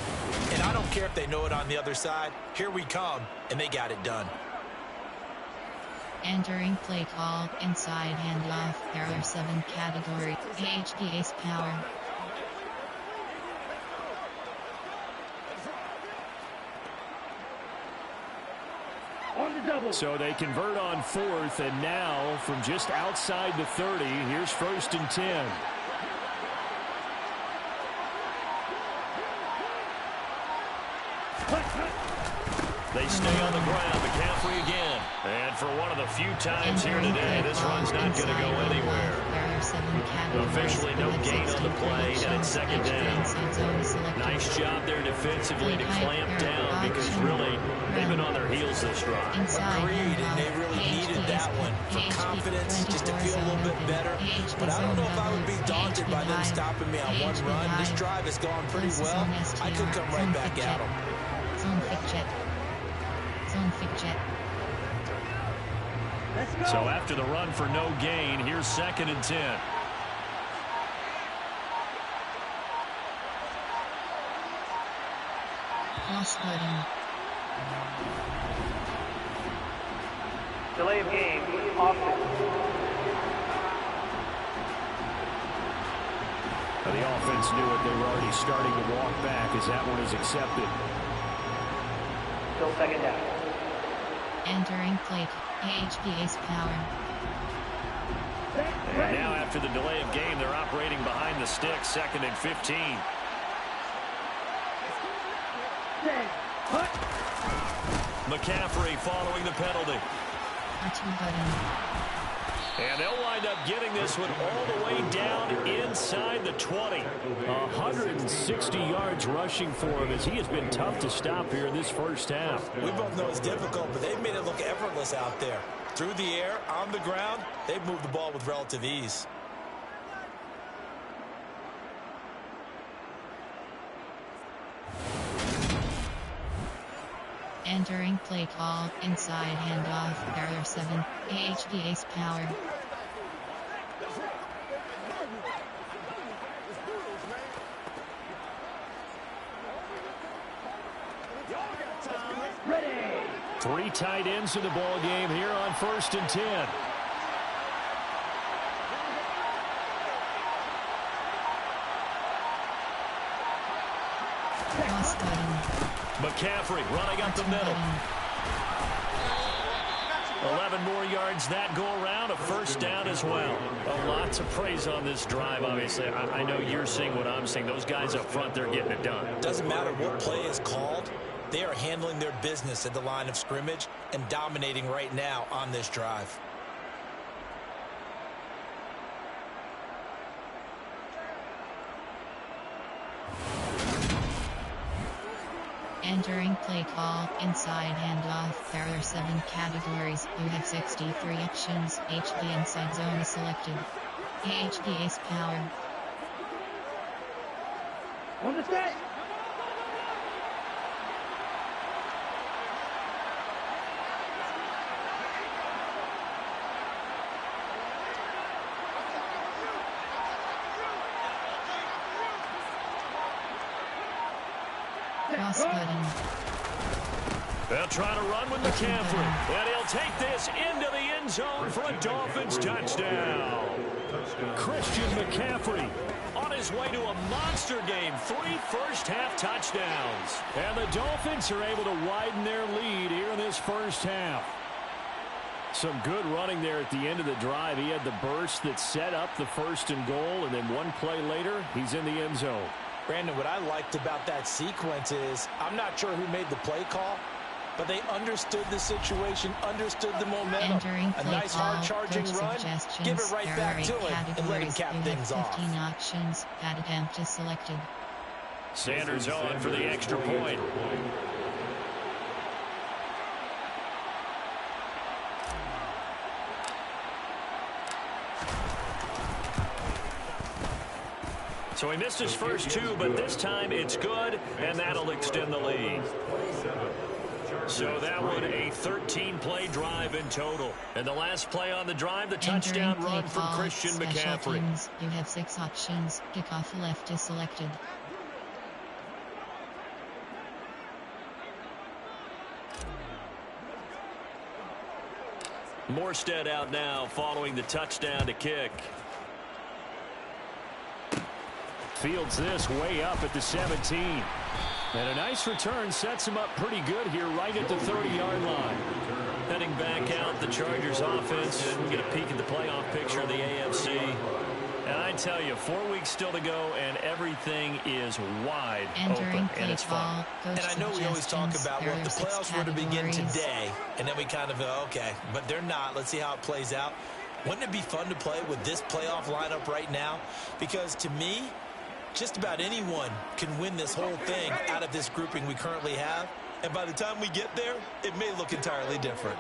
And I don't care if they know it on the other side. Here we come, and they got it done. Entering play call, inside handoff. There are 7 categories. HPS power. So they convert on 4th, and now from just outside the 30, here's 1st and 10. They stay on the ground. McCaffrey again. And for one of the few times here today, this run's not going to go anywhere. Officially no gain on the play, and it's 2nd down. Nice job there defensively to clamp down because really they've been on their heels this drive. Agreed, and they really needed that one for confidence, just to feel a little bit better. But I don't know if I would be daunted by them stopping me on one run. This drive has gone pretty well. I could come right back at them. So after the run for no gain, here's 2nd and 10. Delay of game, offense. The offense knew it. They were already starting to walk back as that one is accepted. Still 2nd down. Entering plate, HPA's power. And now after the delay of game, they're operating behind the sticks, 2nd and 15. McCaffrey following the penalty. And they'll wind up getting this one all the way down inside the 20. 160 yards rushing for him as he has been tough to stop here in this first half. We both know it's difficult, but they've made it look effortless out there. Through the air, on the ground, they've moved the ball with relative ease. Entering play call, inside handoff, error 7, HPA's power. Ready. 3 tight ends in the ball game here on 1st and 10. McCaffrey running up the middle. 11 more yards that go around, a 1st down as well. Lots of praise on this drive, obviously. I know you're seeing what I'm seeing. Those guys up front, they're getting it done. Doesn't matter what play is called. They are handling their business at the line of scrimmage and dominating right now on this drive. Entering play call, inside handoff, there are 7 categories, you have 63 options, HB inside zone is selected. HBA's power. On the set. They'll try to run with McCaffrey, and he'll take this into the end zone for a Dolphins touchdown. Christian McCaffrey on his way to a monster game, 3 first-half touchdowns. And the Dolphins are able to widen their lead here in this first half. Some good running there at the end of the drive. He had the burst that set up the 1st and goal, and then one play later, he's in the end zone. Brandon, what I liked about that sequence is I'm not sure who made the play call, but they understood the situation, understood the momentum. A nice hard-charging run, give it right back to him, and let him cap things off. 15 options, pad attempt is selected. Sanders on for the extra point. So he missed his first 2, but this time it's good, and that'll extend the lead. So that one, a 13-play drive in total. And the last play on the drive, the touchdown run from Christian McCaffrey. You have 6 options. Kickoff left is selected. Morstead out now following the touchdown to kick. Fields this way up at the 17. And a nice return sets him up pretty good here right at the 30-yard line. Heading back out, the Chargers offense. We get a peek at the playoff picture of the AFC. And I tell you, 4 weeks still to go, and everything is wide open, and it's fun. And I know we always talk about, well, if the playoffs were to begin today, and then we kind of go, okay, but they're not. Let's see how it plays out. Wouldn't it be fun to play with this playoff lineup right now? Because to me, just about anyone can win this whole thing out of this grouping we currently have. And by the time we get there, it may look entirely different.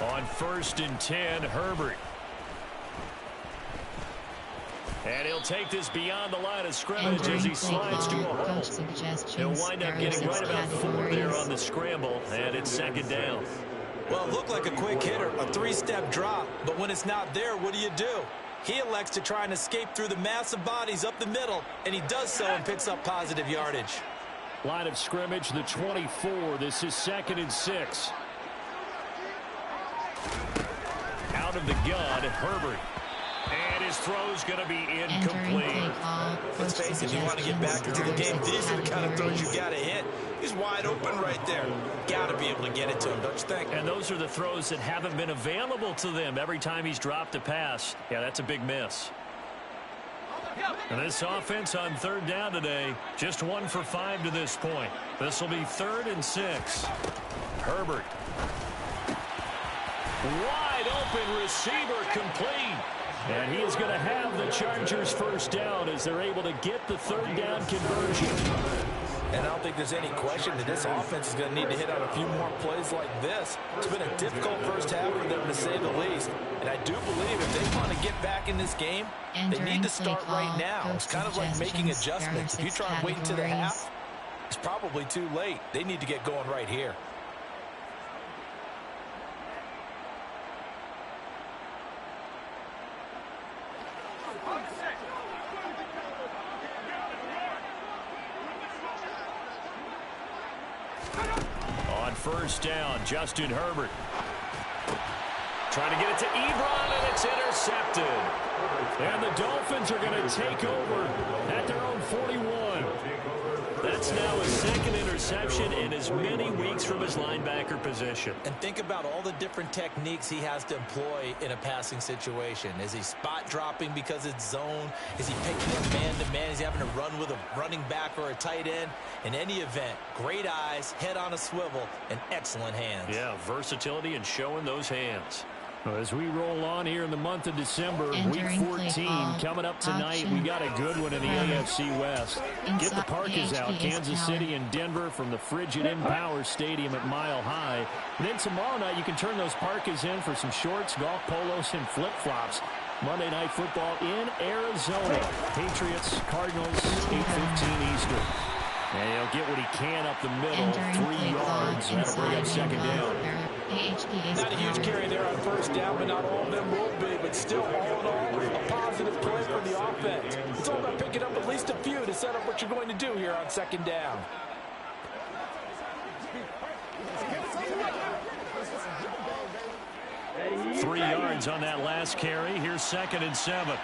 On 1st and 10, Herbert. And he'll take this beyond the line of scrimmage as he slides to a hole. He'll wind up getting right about 4 there on the scramble, and it's 2nd down. Well, it looked like a quick hitter, a 3-step drop, but when it's not there, what do? He elects to try and escape through the massive bodies up the middle, and he does so and picks up positive yardage. Line of scrimmage, the 24. This is 2nd and 6. Out of the gun, Herbert. And his throw's going to be incomplete. Let's face it, if you want to get back into the game, these are the kind of throws you got to hit. He's wide open right there. Got to be able to get it to him, don't you think? And those are the throws that haven't been available to them every time he's dropped a pass. Yeah, that's a big miss. And this offense on 3rd down today, just 1 for 5 to this point. This will be 3rd and 6. Herbert. Wide open receiver complete. And he is going to have the Chargers 1st down as they're able to get the 3rd down conversion. And I don't think there's any question that this offense is going to need to hit on a few more plays like this. It's been a difficult first half for them, to say the least. And I do believe if they want to get back in this game, they need to start right now. It's kind of like making adjustments. If you try and wait until the half, it's probably too late. They need to get going right here. On 1st down, Justin Herbert. Trying to get it to Ebron, and it's intercepted. And the Dolphins are going to take over at their own 41. That's now his 2nd interception in as many weeks from his linebacker position. And think about all the different techniques he has to employ in a passing situation. Is he spot dropping because it's zone? Is he picking up man-to-man? Is he having to run with a running back or a tight end? In any event, great eyes, head on a swivel, and excellent hands. Yeah, versatility and showing those hands. As we roll on here in the month of December, Week 14 coming up tonight, we got a good one in the AFC West. Get the Parkas out, Kansas City and Denver from the frigid Empower Stadium at Mile High. And then tomorrow night, you can turn those Parkas in for some shorts, golf polos, and flip-flops. Monday Night Football in Arizona. Patriots, Cardinals, 8:15 Eastern. And he'll get what he can up the middle, 3 yards, and that'll bring up 2nd down. Not a huge carry there on 1st down, but not all of them will be. But still, all in all, a positive play for the offense. It's all about picking up at least a few to set up what you're going to do here on 2nd down. Three yards on that last carry. Here's 2nd and 7.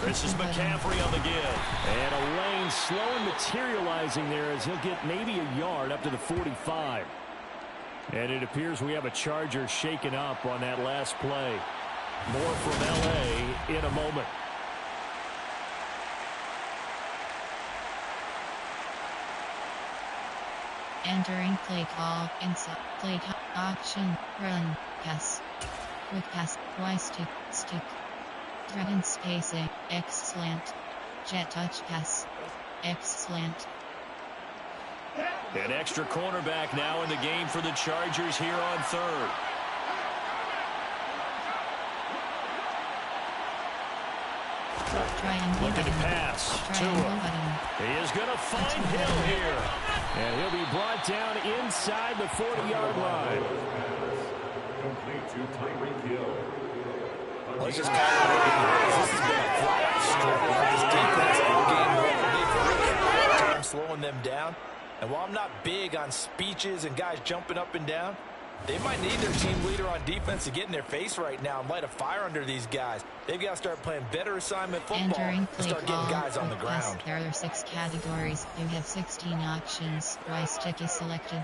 This is McCaffrey on the give. And a lane slow and materializing there as he'll get maybe a yard up to the 45. And it appears we have a Charger shaken up on that last play. More from L.A. in a moment. Entering play call, inside play option, run, pass, quick pass, Y stick, threaten spacing, X slant, jet touch pass, X slant. An extra cornerback now in the game for the Chargers here on 3rd. Looking to pass. He is going to find Hill here. And he'll be brought down inside the 40-yard line. Complete to Tyreek Hill. Well, this is kind of what it is. This has been a flat struggle for this defense all game long. They've really had a hard time slowing them down. And while I'm not big on speeches and guys jumping up and down, They might need their team leader on defense to get in their face right now and light a fire under these guys. They've got to start playing better assignment football and start getting guys on the ground. There are 6 categories. You have 16 options. Y stick is selected.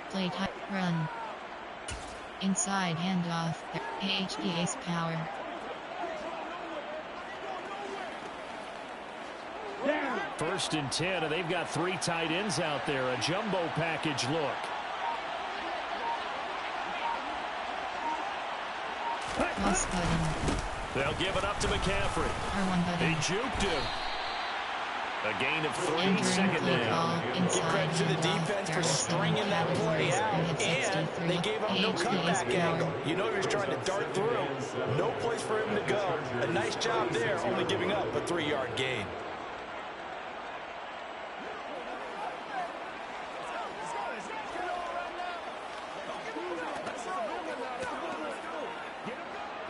Play type, run. Inside handoff. HPA's power. First and 10, and they've got 3 tight ends out there. A jumbo package look. Cross button. They'll give it up to McCaffrey. R1 button. He juked him. A gain of 3, Entering second play down. call. Give credit to the handoff. defense There for are 7 stringing that play categories. out, You have and 63. they gave up no HPA's cutback power. angle. You know he was trying to dart through. No place for him to go. A nice job there, only giving up a 3-yard gain.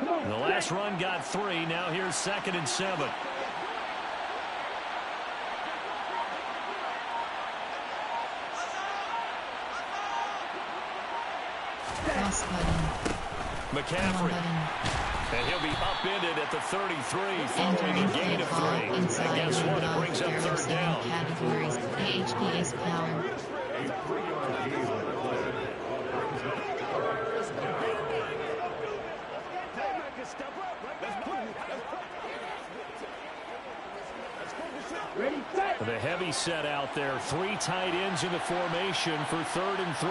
The last run got 3. Now here's 2nd and 7. Cross button. McCaffrey. And he'll be upended at the 33 following a gain of 3. And guess what? It brings up 3rd down. Categories. HPA's power. The heavy set out there. 3 tight ends in the formation for 3rd and 3.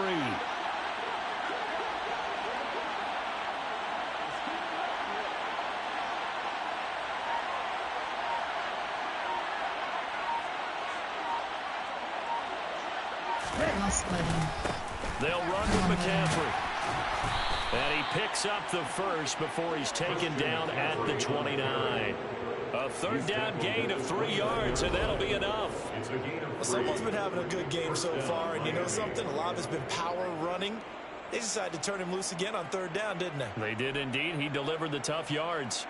Cross button. They'll run with McCaffrey. And he picks up the first before he's taken down at the 29. A 3rd down gain of 3 yards, and that'll be enough. Someone's been having a good game so far, and you know something? A lot of it's been power running. They decided to turn him loose again on 3rd down, didn't they? They did indeed. He delivered the tough yards.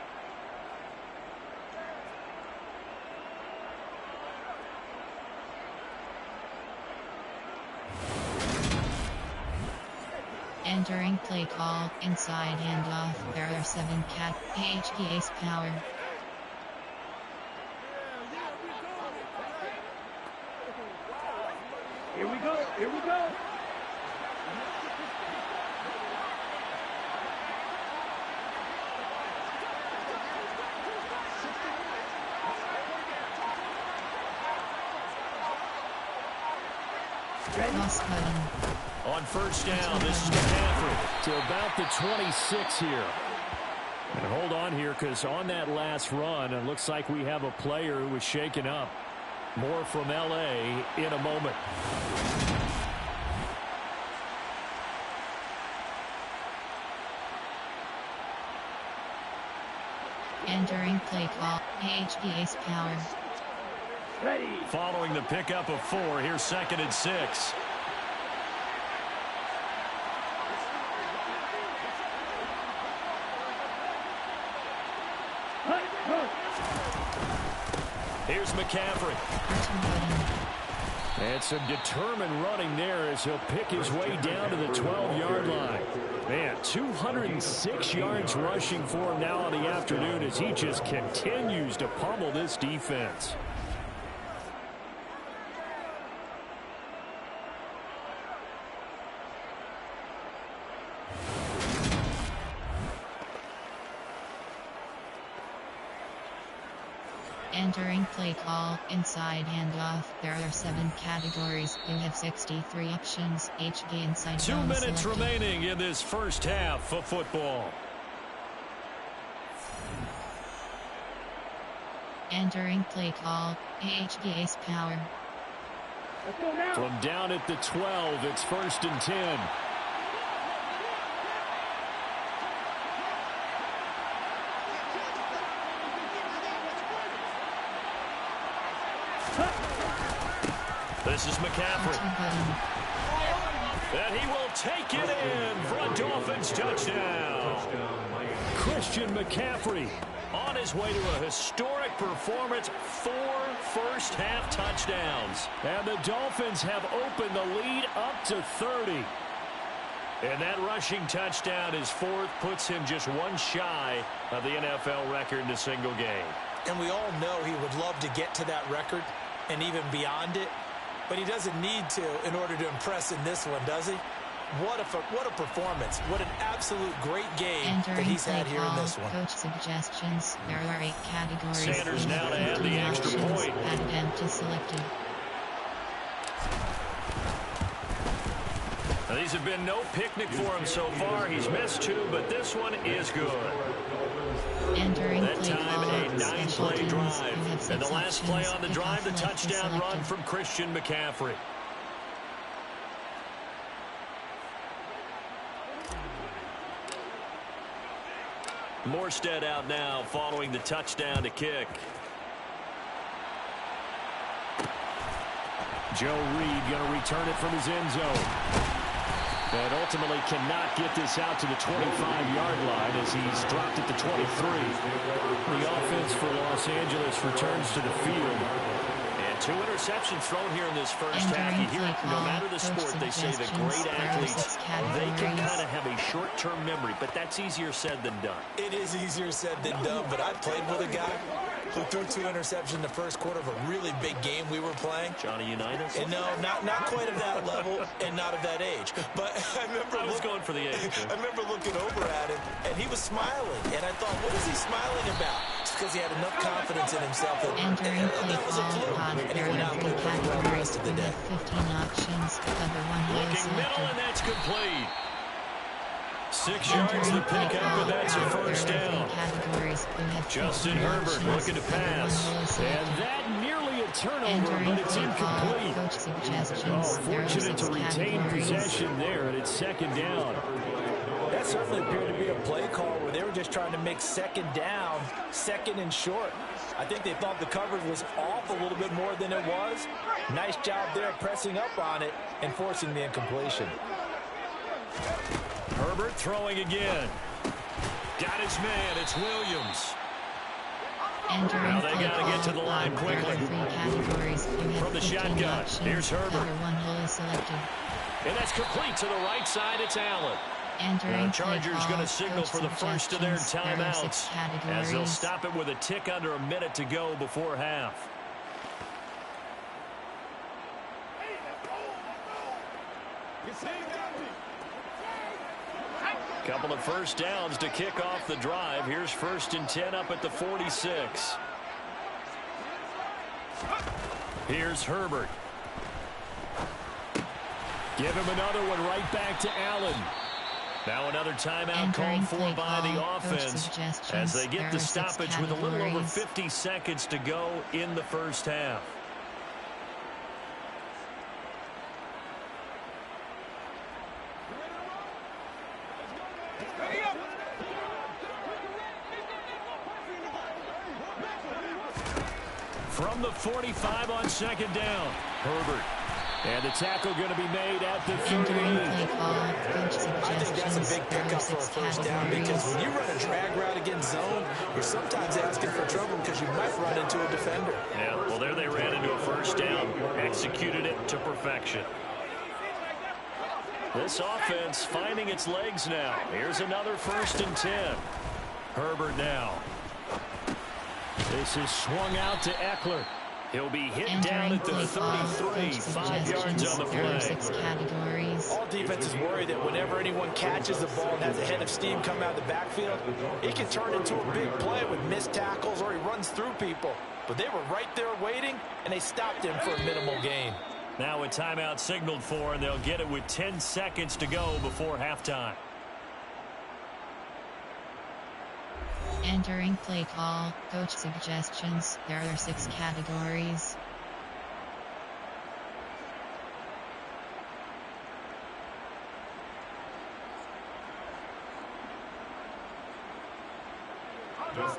Entering play call. Inside handoff. There are 7 HPA's power. Here we go. Here we go. Cross button. On 1st down, this is McCaffrey. To about the 26 here. And hold on here, because on that last run, it looks like we have a player who was shaken up. More from L.A. in a moment. Entering play call. HPA's power. Ready. Following the pickup of 4, here's 2nd and 6. Here's McCaffrey. And some determined running there as he'll pick his way down to the 12-yard line. Man, 206 yards rushing for him now on the afternoon as he just continues to pummel this defense. Entering play call. Inside handoff. There are 7 categories. You have 63 options. HP inside 2 zone minutes selected. remaining in this first half of football. Entering play call. HPA's power. Let's go now. From down at the 12, it's 1st and 10. This is McCaffrey. Button. And he will take it in for a Dolphins touchdown. Christian McCaffrey. On his way to a historic performance, 4 first-half touchdowns. And the Dolphins have opened the lead up to 30. And that rushing touchdown, his fourth, puts him just one shy of the NFL record in a single game. And we all know he would love to get to that record and even beyond it, but he doesn't need to in order to impress in this one, does he? What a performance. What an absolute great game that he's had here in this one. Coach suggestions. There are 8 categories. Sanders now to have the extra point. Added empty selected. Now, these have been no picnic for him so far. He's missed 2, but this one is good. Entering that play time call. a 9-play drive. And the last play on the drive, the touchdown run from Christian McCaffrey. Morstead out now following the touchdown to kick. Joe Reed going to return it from his end zone. And ultimately cannot get this out to the 25-yard line as he's dropped at the 23. The offense for Los Angeles returns to the field. And 2 interceptions thrown here in this first half. You hear it, no matter the sport, they say that great athletes, they can kind of have a short-term memory, but that's easier said than done. It is easier said than done, but I played with a guy who threw 2 interceptions in the first quarter of a really big game we were playing. Johnny Unitas? And no, not quite of that level and not of that age. But I was going for the age. I remember looking over at him, and he was smiling. And I thought, what is he smiling about? Just because he had enough confidence in himself that was a fluke. And he went out and played pretty well the rest of the day. 15 options. Cover 1 looking middle, and that's complete. 6 yards to pick up, and that's a first down. Justin Herbert looking to pass. And that nearly a turnover, but it's incomplete. Fortunate to retain possession there, and it's second down. That certainly appeared to be a play call where they were just trying to make second down, second and short. I think they thought the coverage was off a little bit more than it was. Nice job there pressing up on it and forcing the incompletion. Herbert throwing again. Got his man. It's Williams. Now they got to get to the line quickly. From the shotgun, here's Herbert. And that's complete to the right side. It's Allen. The Chargers going to signal for the first of their timeouts as they'll stop it with a tick under a minute to go before half. Couple of first downs to kick off the drive. Here's 1st and 10 up at the 46. Here's Herbert. Give him another one right back to Allen. Now another timeout called for by the offense as they get the stoppage with a little over 50 seconds to go in the first half. From the 45 on second down, Herbert. And the tackle going to be made at the 38. I think that's a big pickup for a first down because when you run a drag route against zone, you're sometimes asking for trouble because you might run into a defender. Yeah, well, there they ran into a first down, executed it to perfection. This offense finding its legs now. Here's another 1st and 10. Herbert now. This is swung out to Eckler. He'll be hit down at the 33, 5 yards on the play. 6 categories. All defenses worry that whenever anyone catches the ball and has a head of steam come out of the backfield, it can turn into a big play with missed tackles or he runs through people. But they were right there waiting, and they stopped him for a minimal gain. Now a timeout signaled for, and they'll get it with 10 seconds to go before halftime. Entering play call, coach suggestions. There are 6 categories.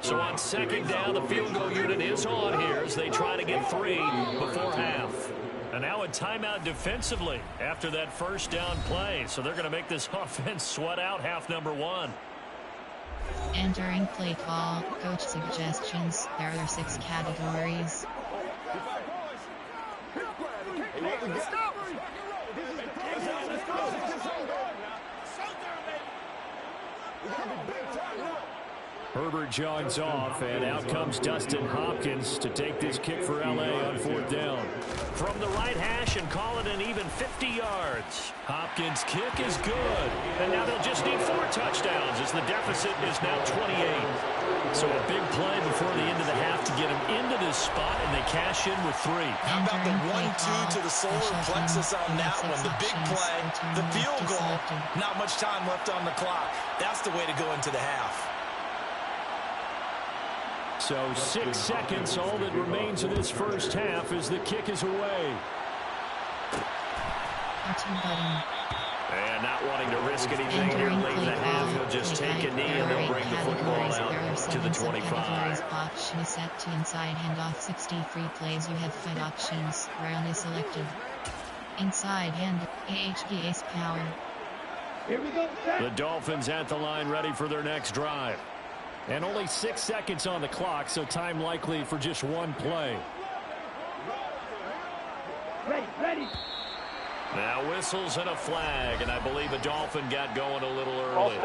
So on second down, the field goal unit is on here as they try to get 3 before half. And now a timeout defensively after that first down play. So they're going to make this offense sweat out half number 1. Entering play call, coach suggestions. There are 6 categories. Herbert jogs off, and out comes Dustin Hopkins to take this kick for L.A. on 4th down. From the right hash and call it an even 50 yards. Hopkins' kick is good. And now they'll just need 4 touchdowns as the deficit is now 28. So a big play before the end of the half to get them into this spot, and they cash in with 3. How about the 1-2 to the solar plexus on that one? The big play, the field goal, not much time left on the clock. That's the way to go into the half. So 6 seconds, all that remains of this first half as the kick is away. And not wanting to risk anything here late in the half, he'll just take a knee and they'll bring the football out to the 25. Option set to inside handoff 63 plays. You have 5 options. Round is selected. Inside hand, AHDA's power. Here we go. The Dolphins at the line ready for their next drive. And only 6 seconds on the clock, so time likely for just one play. Ready. Now whistles and a flag, and I believe a Dolphin got going a little early.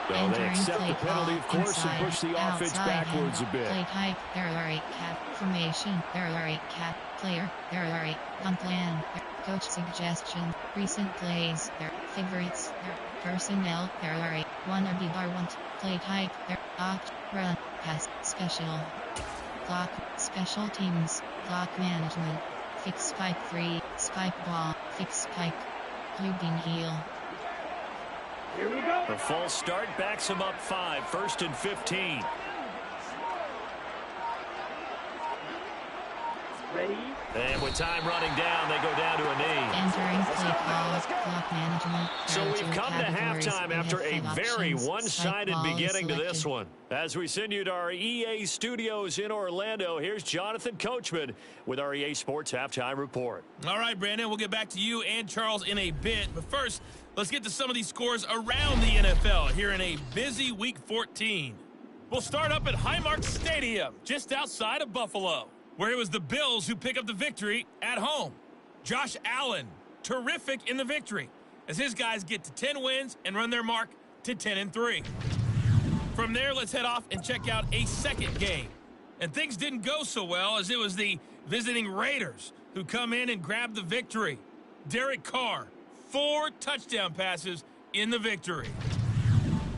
So they accept the penalty, of course, and push the offense backwards a bit. Play type, there are 8 cap. Formation, there are 8 cap. Player, there are 8. Plan. Coach suggestion. Recent plays, there. Favorites, there. Personnel, there are 8. 1 RB want. Play type, there. Opt, run, pass, special. Clock, special teams, clock management. Fix spike 3, spike ball, fix spike. Clubing heel. Here we go. The false start backs him up 5, 1st and 15. Ready. And with time running down, they go down to a knee. Entering play call, clock management. So we've come to halftime after a very one-sided beginning to this one. As we send you to our EA studios in Orlando, here's Jonathan Coachman with our EA Sports Halftime Report. All right, Brandon, we'll get back to you and Charles in a bit. But first, let's get to some of these scores around the NFL here in a busy Week 14. We'll start up at Highmark Stadium, just outside of Buffalo, where it was the Bills who pick up the victory at home. Josh Allen, terrific in the victory, as his guys get to 10 wins and run their mark to 10-3. From there, let's head off and check out a second game. And things didn't go so well, as it was the visiting Raiders who come in and grab the victory. Derek Carr, 4 touchdown passes in the victory.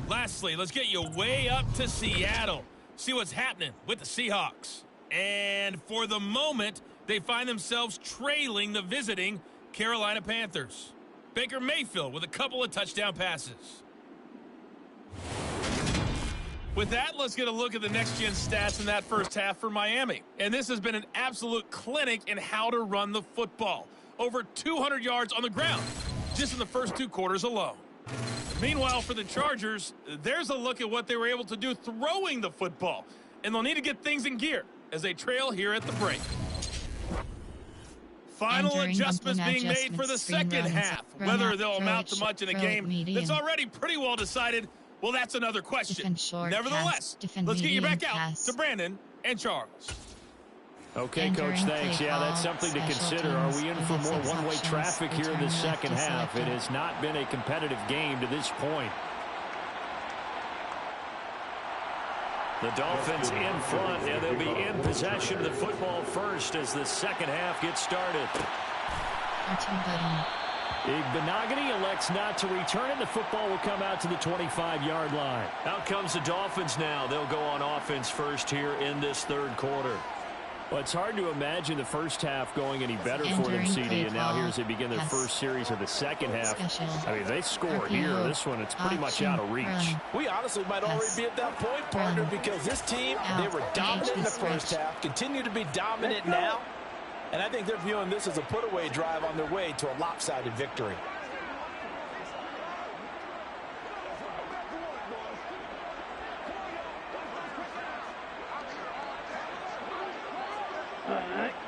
Lastly, let's get you way up to Seattle. See what's happening with the Seahawks. And for the moment, they find themselves trailing the visiting Carolina Panthers. Baker Mayfield with a couple of touchdown passes. With that, let's get a look at the next-gen stats in that first half for Miami. And this has been an absolute clinic in how to run the football. Over 200 yards on the ground, just in the first 2 quarters alone. Meanwhile, for the Chargers, there's a look at what they were able to do throwing the football. And they'll need to get things in gear as they trail here at the break. Final adjustments being made for the second half. Whether they'll amount to much in a game that's already pretty well decided, well, that's another question. Nevertheless, let's get you back out to Brandon and Charles. Okay, Coach, thanks. Yeah, that's something to consider. Are we in for more one-way traffic here in the second half? It has not been a competitive game to this point. The Dolphins in front, and they'll be in possession of the football first as the second half gets started. Benogany elects not to return it. The football will come out to the 25-yard line. Out comes the Dolphins now. They'll go on offense first here in this third quarter. Well, it's hard to imagine the first half going any better for them, CD, and now here as they begin their first series of the second half. I mean, they score here. This one, it's pretty much out of reach. We honestly might already be at that point, partner, because this team, they were dominant in the first half, continue to be dominant now, and I think they're viewing this as a put-away drive on their way to a lopsided victory.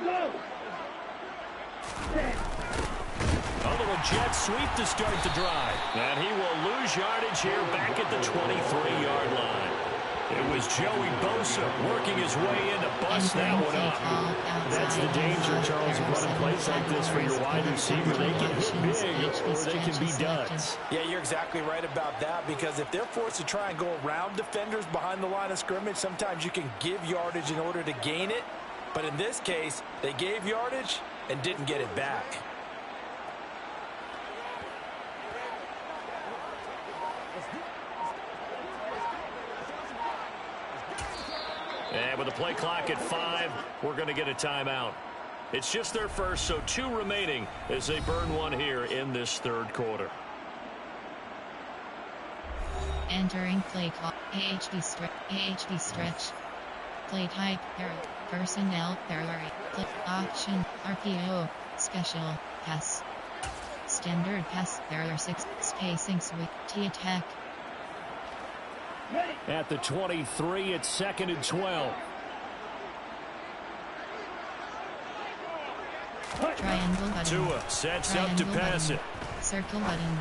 Go. A little jet sweep to start the drive. And he will lose yardage here back at the 23-yard line. It was Joey Bosa working his way in to bust that one up. That's the danger, Charles, of running plays plays like this for your wide receiver. They can hit big or they can be duds. Yeah, you're exactly right about that, because if they're forced to try and go around defenders behind the line of scrimmage, sometimes you can give yardage in order to gain it. But in this case, they gave yardage and didn't get it back. And with the play clock at 5, we're going to get a timeout. It's just their first, so 2 remaining as they burn one here in this third quarter. Entering play clock. AHD stretch. Play type. Error. Personnel. Error. Click option. RPO. Special. Pass. Standard pass. Error 6. Spacing switch. T attack. At the 23, it's 2nd and 12. Triangle button. Tua sets up to pass it. Circle button.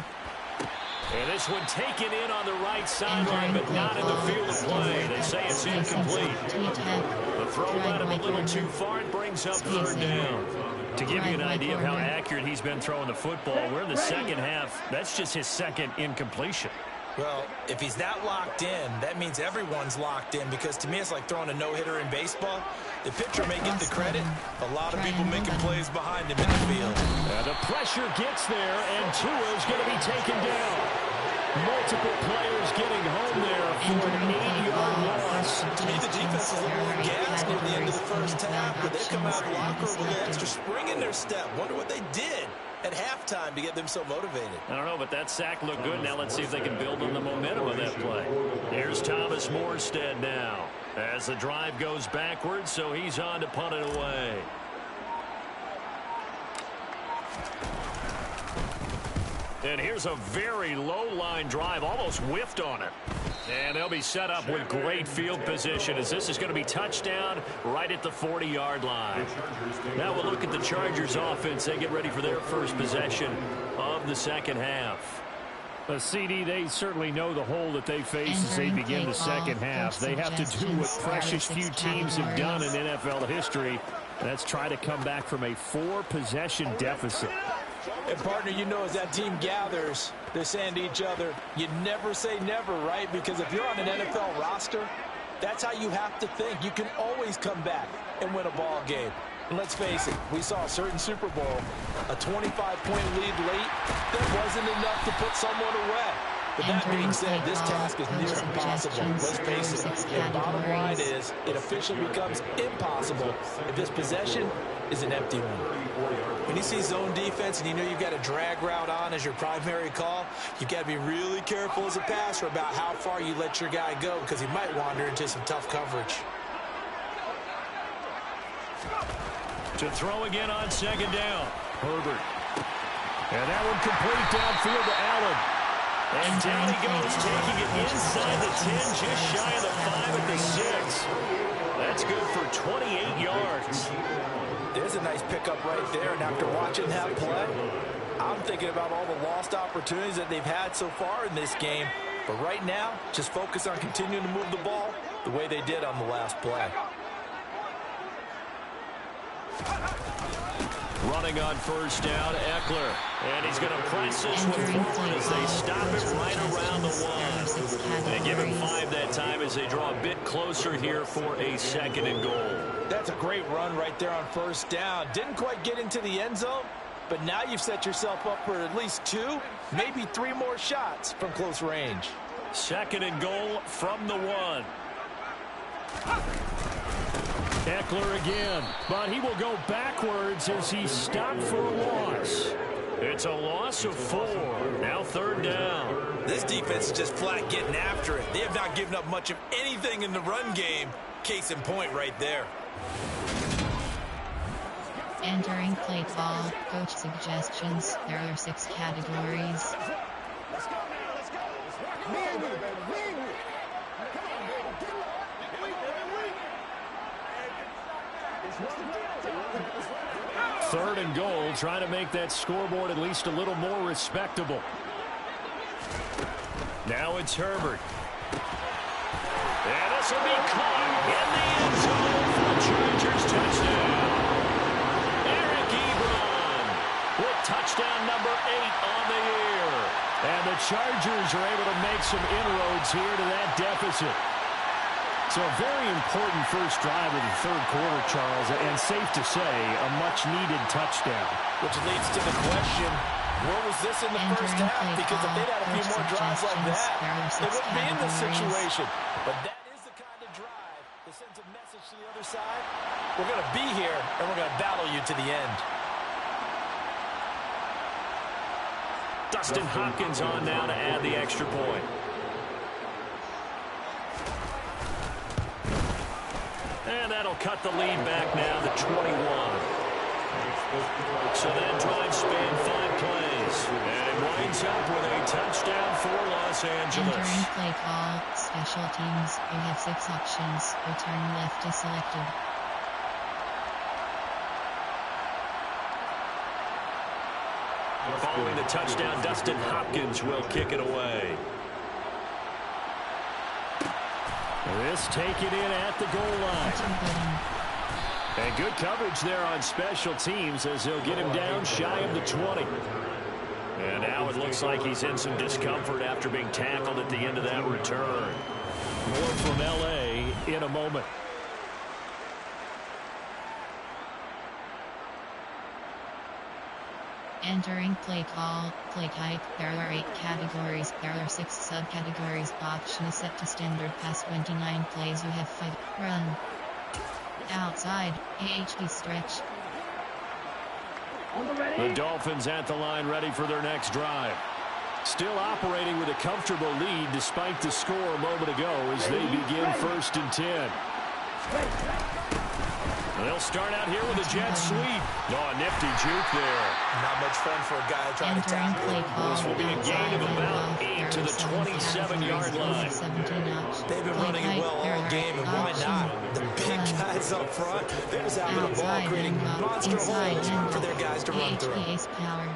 And this one taken in on the right sideline, but not in the field of play. They say it's incomplete. The throw led him a little too far. It brings up 3rd down. To give you an idea of how accurate he's been throwing the football, we're in the second half. That's just his 2nd incompletion. Well, if he's that locked in, that means everyone's locked in, because to me it's like throwing a no-hitter in baseball. The pitcher may get the credit. A lot of people making plays behind him in the field. The pressure gets there, and Tua's going to be taken down. Multiple players getting home there for an 8-yard loss. To me, the defense is a little gassed near the end of the first half, but they come out of the locker room with an extra spring in their step. Wonder what they did at halftime to get them so motivated. I don't know, but that sack looked good. Now let's see if they can build on the momentum of that play. Here's Thomas Morstead now as the drive goes backwards, so he's on to punt it away. And here's a very low-line drive, almost whiffed on it. And they'll be set up with great field position, as this is going to be touchdown right at the 40-yard line. Now we'll look at the Chargers offense. They get ready for their first possession of the second half. CD, they certainly know the hole that they face as they begin the second half. They have to do what precious few teams have done in NFL history. That's try to come back from a 4-possession deficit. And, partner, you know, as that team gathers, they're saying to each other, you never say never, right? Because if you're on an NFL roster, that's how you have to think. You can always come back and win a ball game. And let's face it, we saw a certain Super Bowl, a 25-point lead late, that wasn't enough to put someone away. But that being said, this task is near impossible. Let's face it. The bottom line is it officially becomes impossible if this possession is an empty one. When you see zone defense and you know you've got a drag route on as your primary call, you've got to be really careful as a passer about how far you let your guy go, because he might wander into some tough coverage. To throw again on 2nd down. Herbert. And that one complete downfield to Allen. And down he goes, taking it inside the 10, just shy of the 5 at the 6. That's good for 28 yards. There's a nice pickup right there, and after watching that play, I'm thinking about all the lost opportunities that they've had so far in this game. But right now, just focus on continuing to move the ball the way they did on the last play. Running on 1st down, Eckler. And he's going to press this one forward as they stop it right around the 1. They give him 5 that time as they draw a bit closer here for a 2nd and goal. That's a great run right there on 1st down. Didn't quite get into the end zone, but now you've set yourself up for at least 2, maybe 3 more shots from close range. 2nd and goal from the 1. Eckler again, but he will go backwards as he stopped for a loss. It's a loss of 4. Now 3rd down. This defense is just flat getting after it. They have not given up much of anything in the run game. Case in point right there. Entering play call, coach suggestions. There are 6 categories. Let's go. 3rd and goal, trying to make that scoreboard at least a little more respectable. Now it's Herbert. And this will be caught in the end zone for the Chargers touchdown. Eric Ebron touchdown number 8 on the year. And the Chargers are able to make some inroads here to that deficit. So a very important first drive of the third quarter, Charles, and safe to say, a much-needed touchdown. Which leads to the question, where was this in the first half? Because if they'd had a few more drives like that, they wouldn't be in this situation. But that is the kind of drive that sends a message to the other side. We're going to be here, and we're going to battle you to the end. Dustin Hopkins on now to add the extra point. And that'll cut the lead back now to 21. So that drive spanned 5 plays. And it winds up with a touchdown for Los Angeles. Entering play call, special teams, you have 6 options. Return left is selected. Following the touchdown, Dustin Hopkins will kick it away. This taken in at the goal line. And good coverage there on special teams as they'll get him down shy of the 20. And now it looks like he's in some discomfort after being tackled at the end of that return. More from L.A. in a moment. Entering play call, play type, there are 8 categories, there are 6 subcategories, option is set to standard pass 29 plays, you have 5, run, outside, AHP stretch. The Dolphins at the line ready for their next drive. Still operating with a comfortable lead despite the score a moment ago as they begin 1st and 10. They'll start out here with a jet sweep. Oh, a nifty juke there. Not much fun for a guy trying to tackle. This will be a gain of about 8 to the 27-yard line. They've been running it well all game, and why not? The big guys up front, they're just having the ball, creating monster holes for their guys to run through. Power.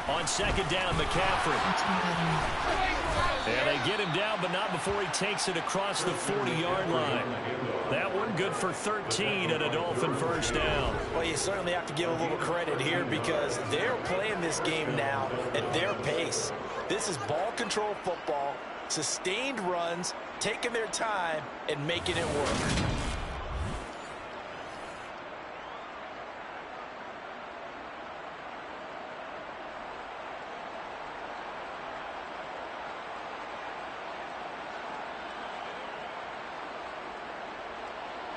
On 2nd down, McCaffrey. And they get him down, but not before he takes it across the 40-yard line. That one good for 13 and a Dolphin first down. Well, you certainly have to give a little credit here because they're playing this game now at their pace. This is ball control football, sustained runs, taking their time, and making it work.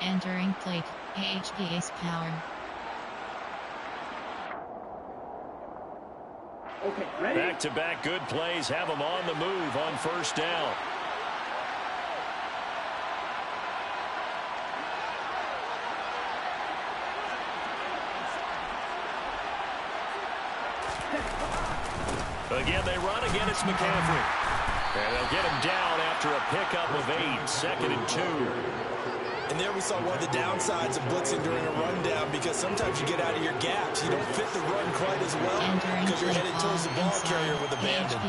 Entering plate, AHP's power. Okay, ready? Back-to-back good plays have them on the move on 1st down. Again, they run. Again, it's McCaffrey. And they'll get him down after a pickup of 8, 2nd and 2. And there we saw one of the downsides of blitzing during a rundown because sometimes you get out of your gaps. You don't fit the run quite as well because you're headed towards the ball carrier with abandon.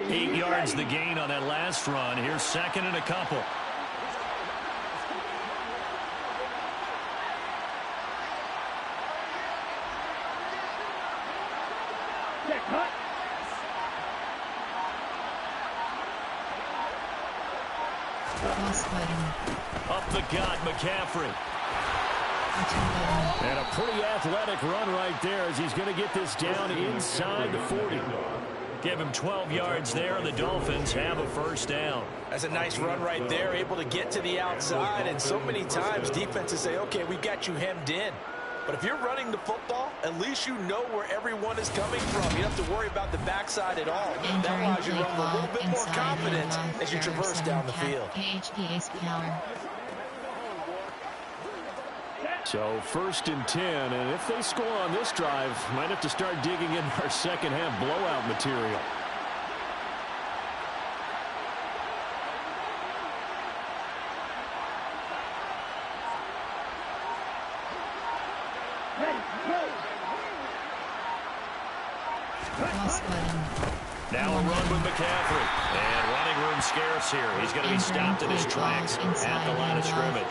Eight yards the gain on that last run. Here's 2nd and a couple. Up the gut, McCaffrey. And a pretty athletic run right there as he's going to get this down inside the 40. Give him 12 yards there, and the Dolphins have a first down. That's a nice run right there, able to get to the outside, and so many times defenses say, okay, we've got you hemmed in. But if you're running the football, at least you know where everyone is coming from. You don't have to worry about the backside at all. That allows you to run with a little bit more confidence as you traverse down the field. So 1st and 10, and if they score on this drive, might have to start digging in our second half blowout material. Now a run with McCaffrey. And running room scarce here. He's going to be stopped in his tracks at the line of scrimmage.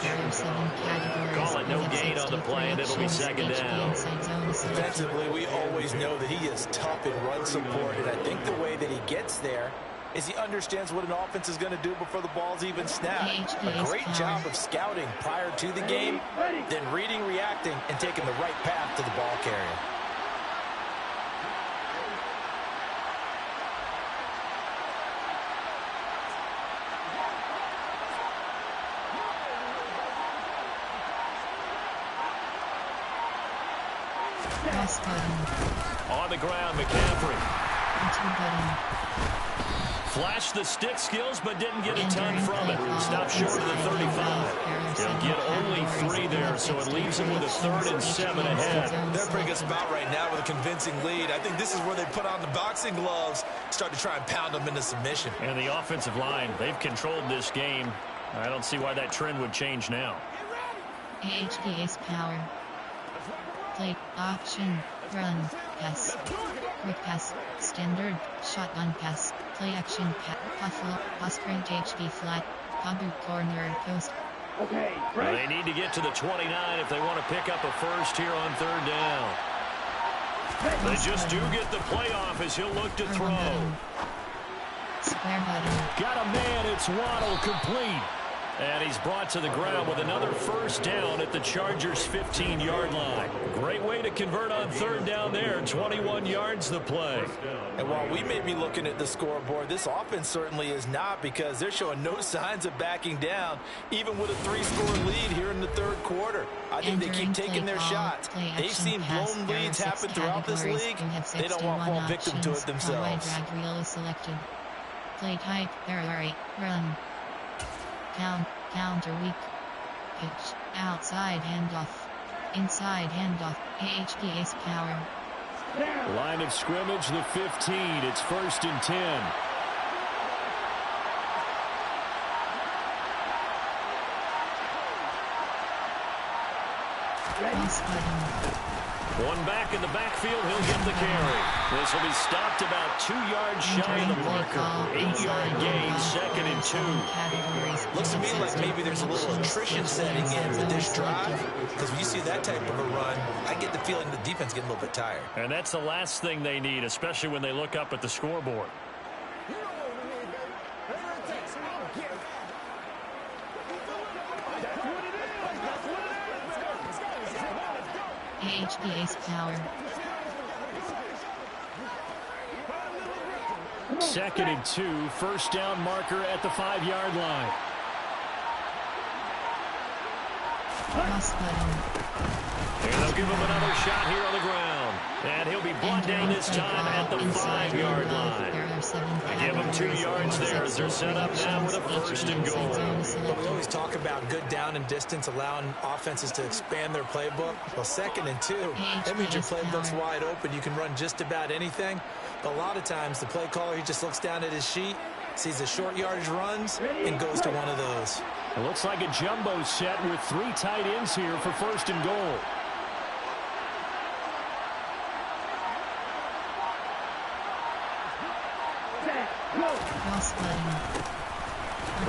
Call it no gain on the play, and it'll be 2nd down. Defensively, we always know that he is tough in run support, and I think the way that he gets there is he understands what an offense is going to do before the ball's even snapped. A great job of scouting prior to the game, then reading, reacting, and taking the right path to the ball carrier. On the ground, McCaffrey. Flashed the stick skills, but didn't get a ton from it. Stopped short of the 35. He'll get only 3 there, so it leaves him with a 3rd and 7 ahead. They're in a pretty good spot right now with a convincing lead. I think this is where they put on the boxing gloves, start to try and pound them into submission. And the offensive line, they've controlled this game. I don't see why that trend would change now. AHP's power. Play, option, run, pass, quick pass, standard, shotgun pass, play action, Buffalo, sprint HB flat, combo corner, post. Okay, well, they need to get to the 29 if they want to pick up a first here on 3rd down. They just do get the playoff as he'll look to throw. Square button. Got a man, it's Waddle, complete. And he's brought to the ground with another 1st down at the Chargers' 15-yard line. Great way to convert on 3rd down there. 21 yards the play. And while we may be looking at the scoreboard, this offense certainly is not, because they're showing no signs of backing down, even with a 3-score lead here in the 3rd quarter. I think they keep taking their shots. They've seen blown leads happen throughout this league. They don't want to fall victim to it themselves. Play type, error, run. Counter weak. Pitch, outside handoff. Inside handoff, AHP's power. Line of scrimmage, the 15. It's 1st and 10. One back in the backfield, he'll get the carry. This will be stopped about 2 yards shy of the marker. 8-yard gain, 2nd and 2. Looks to me like maybe there's a little attrition setting in with this drive, because when you see that type of a run, I get the feeling the defense getting a little bit tired. And that's the last thing they need, especially when they look up at the scoreboard. AHP's power. 2nd and 2, 1st down marker at the 5-yard line. And they'll give him another shot here on the ground. And he'll be brought down this time at the 5-yard line. They give him 2 yards there as they're set up now with a 1st and goal. But we always talk about good down and distance, allowing offenses to expand their playbook. Well, 2nd and 2, that means your playbook's wide open. You can run just about anything. But a lot of times, the play caller, he just looks down at his sheet, sees the short yardage runs, and goes to one of those. It looks like a jumbo set with 3 tight ends here for 1st and goal.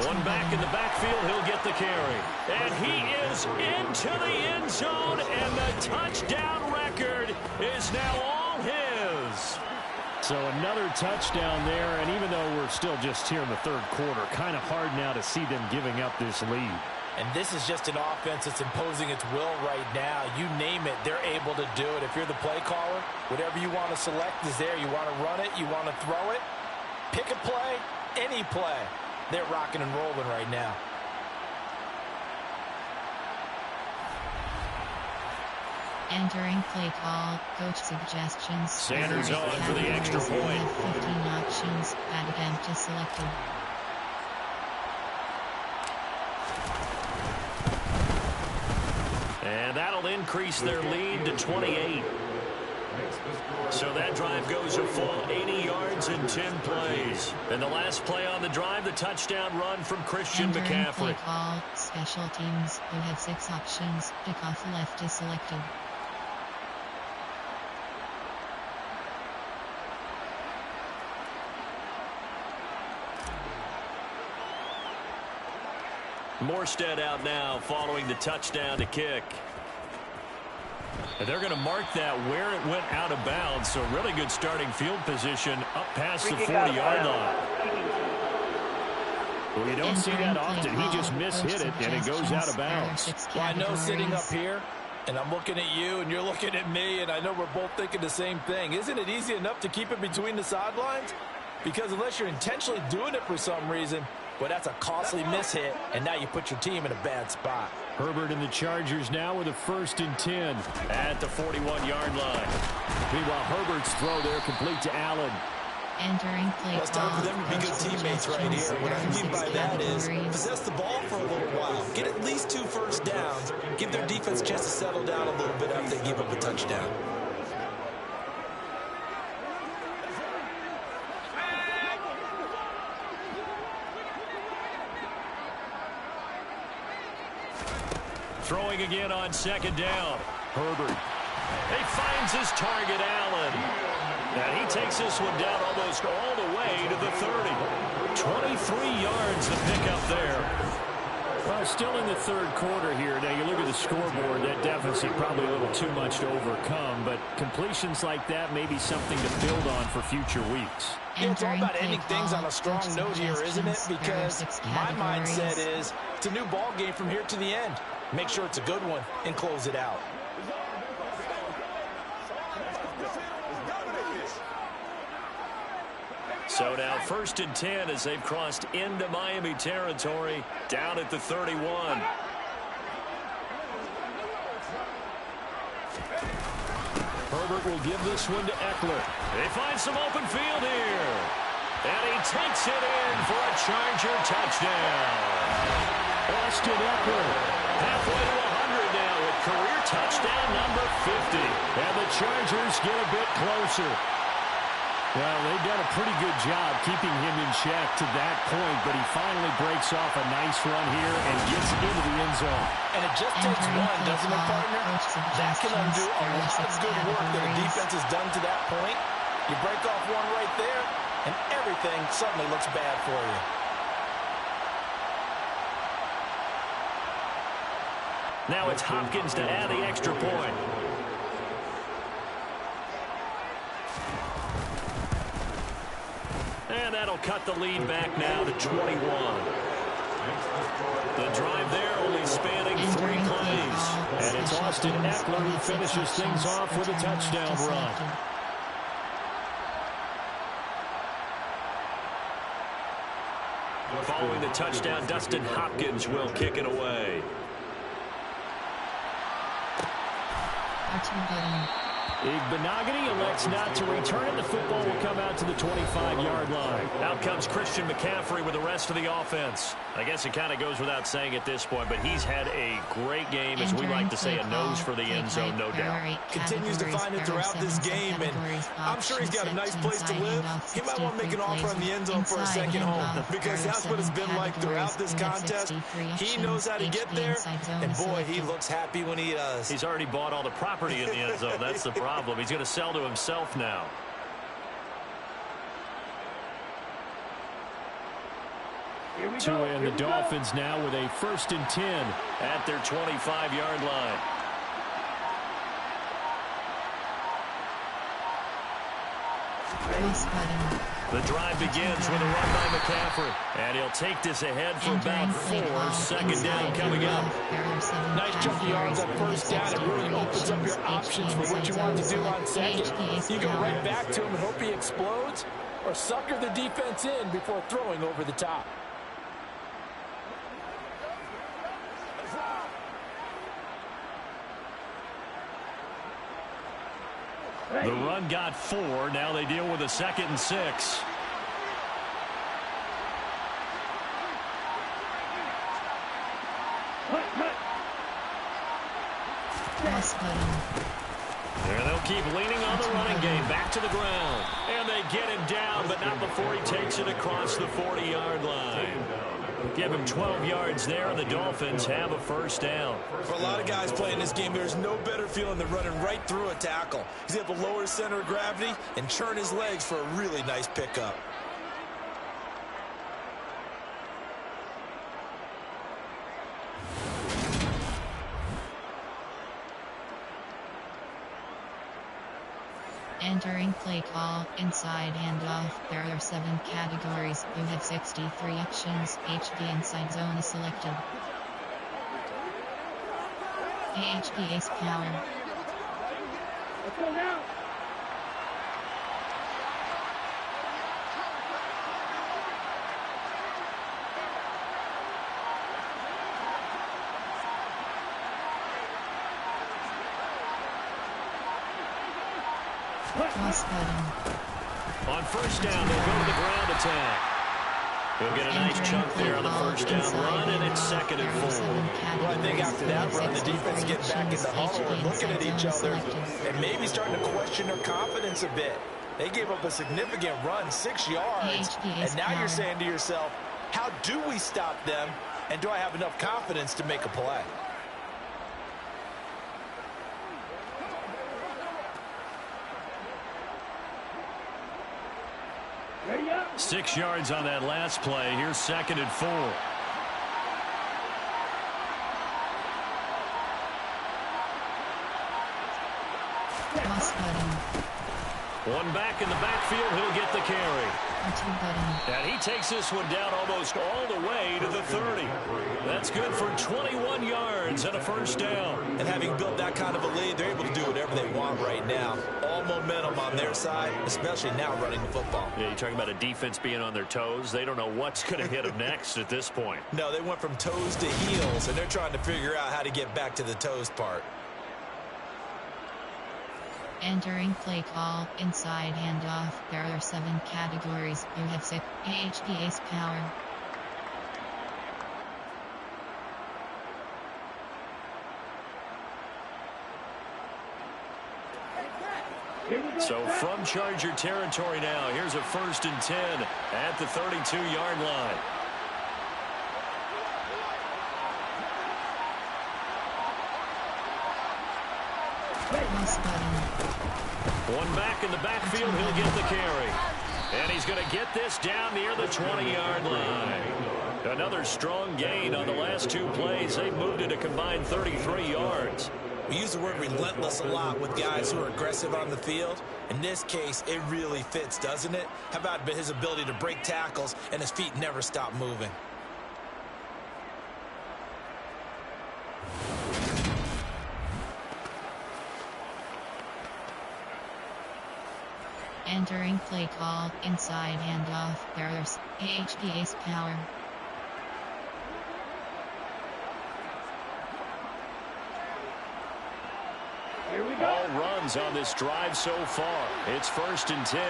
One back in the backfield, he'll get the carry. And he is into the end zone, and the touchdown record is now all his. So another touchdown there, and even though we're still just here in the 3rd quarter, kind of hard now to see them giving up this lead. And this is just an offense that's imposing its will right now. You name it, they're able to do it. If you're the play caller, whatever you want to select is there. You want to run it, you want to throw it, pick a play, any play. They're rocking and rolling right now. Entering play call, coach suggestions. Sanders on for the extra point. 15 options, add empty selected. And And that'll increase their lead to 28. So that drive goes a full 80 yards in 10 plays. And the last play on the drive, the touchdown run from Christian McCaffrey. Play call, special teams, who have 6 options, kickoff left is selected. Morstead out now following the touchdown to kick. And they're going to mark that where it went out of bounds. So really good starting field position up past the 40-yard line. Well, you don't see that often. He just mishit it, and it goes out of bounds. Well, I know sitting up here, and I'm looking at you, and you're looking at me, and I know we're both thinking the same thing. Isn't it easy enough to keep it between the sidelines? Because unless you're intentionally doing it for some reason, well, that's a costly mishit, and now you put your team in a bad spot. Herbert and the Chargers now with a 1st and 10 at the 41-yard line. Meanwhile, Herbert's throw there complete to Allen. Entering play. Well, it's time for them to be good teammates right here. What I mean by that is possess the ball for a little while. Get at least 2 first downs. Give their defense a chance to settle down a little bit after they give up a touchdown. Throwing again on 2nd down. Herbert. He finds his target, Allen. And he takes this one down almost all the way to the 30. 23 yards to pick up there. Well, still in the 3rd quarter here. Now, you look at the scoreboard, that deficit probably a little too much to overcome, but completions like that may be something to build on for future weeks. Yeah, it's all about ending things on a strong note here, isn't it? Because my mindset is it's a new ball game from here to the end. Make sure it's a good one and close it out. So now 1st and 10 as they've crossed into Miami territory down at the 31. Herbert will give this one to Eckler. They find some open field here. And he takes it in for a Charger touchdown. Austin Eckler. Halfway to 100 now with career touchdown number 50. And the Chargers get a bit closer. Well, they've done a pretty good job keeping him in check to that point, but he finally breaks off a nice run here and gets into the end zone. And it just takes one, doesn't it, partner? That can undo a lot of good work that a defense has done to that point. You break off one right there, and everything suddenly looks bad for you. Now it's Hopkins to add the extra point. And that'll cut the lead back now to 21. The drive there only spanning 3 plays. And it's Austin Eckler who finishes things off with a touchdown run. Following the touchdown, Dustin Hopkins will kick it away. Igbenogany elects not to return it. The football will come out to the 25-yard line. Out comes Christian McCaffrey with the rest of the offense. I guess it kind of goes without saying at this point, but he's had a great game, as we like to say, a nose for the end zone, no doubt. Continues to find it throughout this game, and I'm sure he's got a nice place to live. He might want to make an offer on the end zone for a second home, because that's what it's been like throughout this contest. He knows how to get there, and boy, he looks happy when he does. He's already bought all the property in the end zone. That's the problem. He's going to sell to himself now. Tua and the Dolphins now with a 1st and 10 at their 25-yard line. The drive begins with a run by McCaffrey. And he'll take this ahead for about 4. 2nd down coming up. Nice chunky yards on 1st down. It really opens up your options for what you want to do on 2nd. You go right back to him and hope he explodes, or sucker the defense in before throwing over the top. The run got 4. Now they deal with a 2nd and 6. Cross button. There they'll keep leaning on the running game. Back to the ground. And they get him down, but not before he takes it across the 40-yard line. Give him 12 yards there, and the Dolphins have a first down. For a lot of guys playing this game, there's no better feeling than running right through a tackle. He's able to lower his center of gravity and turn his legs for a really nice pickup. Entering play call, inside handoff. There are 7 categories. You have 63 options. HP inside zone is selected. HP ace power. Let's go now. Cross button. On first down, they'll go to the ground attack. He'll get a nice chunk there on the first down run, and it's 2nd and 4. Well, I think after that run, the defense getting back in the huddle and looking at each other and maybe starting to question their confidence a bit. They gave up a significant run, 6 yards, and now you're saying to yourself, how do we stop them, and do I have enough confidence to make a play? 6 yards on that last play. Here's 2nd and 4. Cross button. One back in the backfield. He'll get the carry. R2 button. And he takes this one down almost all the way to the 30. That's good for 21 yards and a first down. And having built that kind of a lead, they're able to do whatever they want right now. All momentum on their side, especially now running the football. Yeah, you're talking about a defense being on their toes. They don't know what's going to hit them next at this point. No, they went from toes to heels, and they're trying to figure out how to get back to the toes part. Entering play call, inside handoff. There are 7 categories. You have 6 HP ace power. So from Charger territory now, here's a 1st and 10 at the 32-yard line. Cross button. One back in the backfield, he'll get the carry. And he's going to get this down near the 20-yard line. Another strong gain on the last 2 plays. They've moved it a combined 33 yards. We use the word relentless a lot with guys who are aggressive on the field. In this case, it really fits, doesn't it? How about his ability to break tackles and his feet never stop moving? Entering play call, inside handoff. There are HP ace power. Here we go. All runs on this drive so far. It's 1st and 10.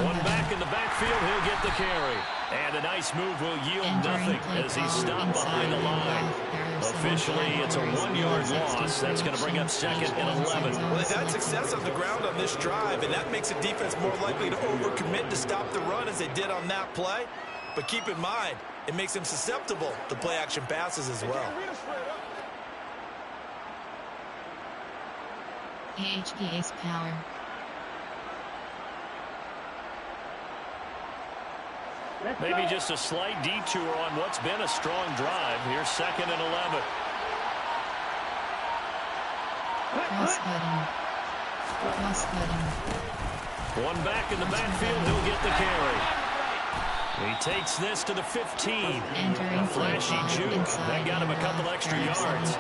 One back in the backfield, he'll get the carry. And a nice move will yield nothing as he's stopped behind the line. Officially, it's a 1-yard loss. That's going to bring up 2nd and 11. Well, they've had success on the ground on this drive, and that makes a defense more likely to overcommit to stop the run as they did on that play. But keep in mind, it makes them susceptible to play-action passes as well. HP ace power. Maybe just a slight detour on what's been a strong drive. Here's 2nd and 11. Cross button. Cross button. One back in the backfield, he'll get the carry. He takes this to the 15. Entering Flashy juke. That got him a couple extra yards.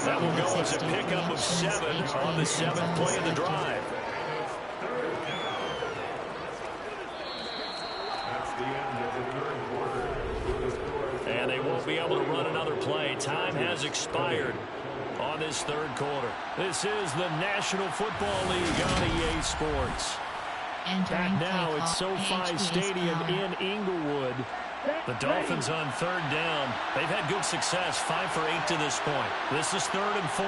That will go as a pickup of 7 on the 7th play of the drive. And they won't be able to run another play. Time has expired on this 3rd quarter. This is the National Football League on EA Sports. Back now at SoFi Stadium in Inglewood. The Dolphins on third down. They've had good success, 5 for 8 to this point. This is 3rd and 4.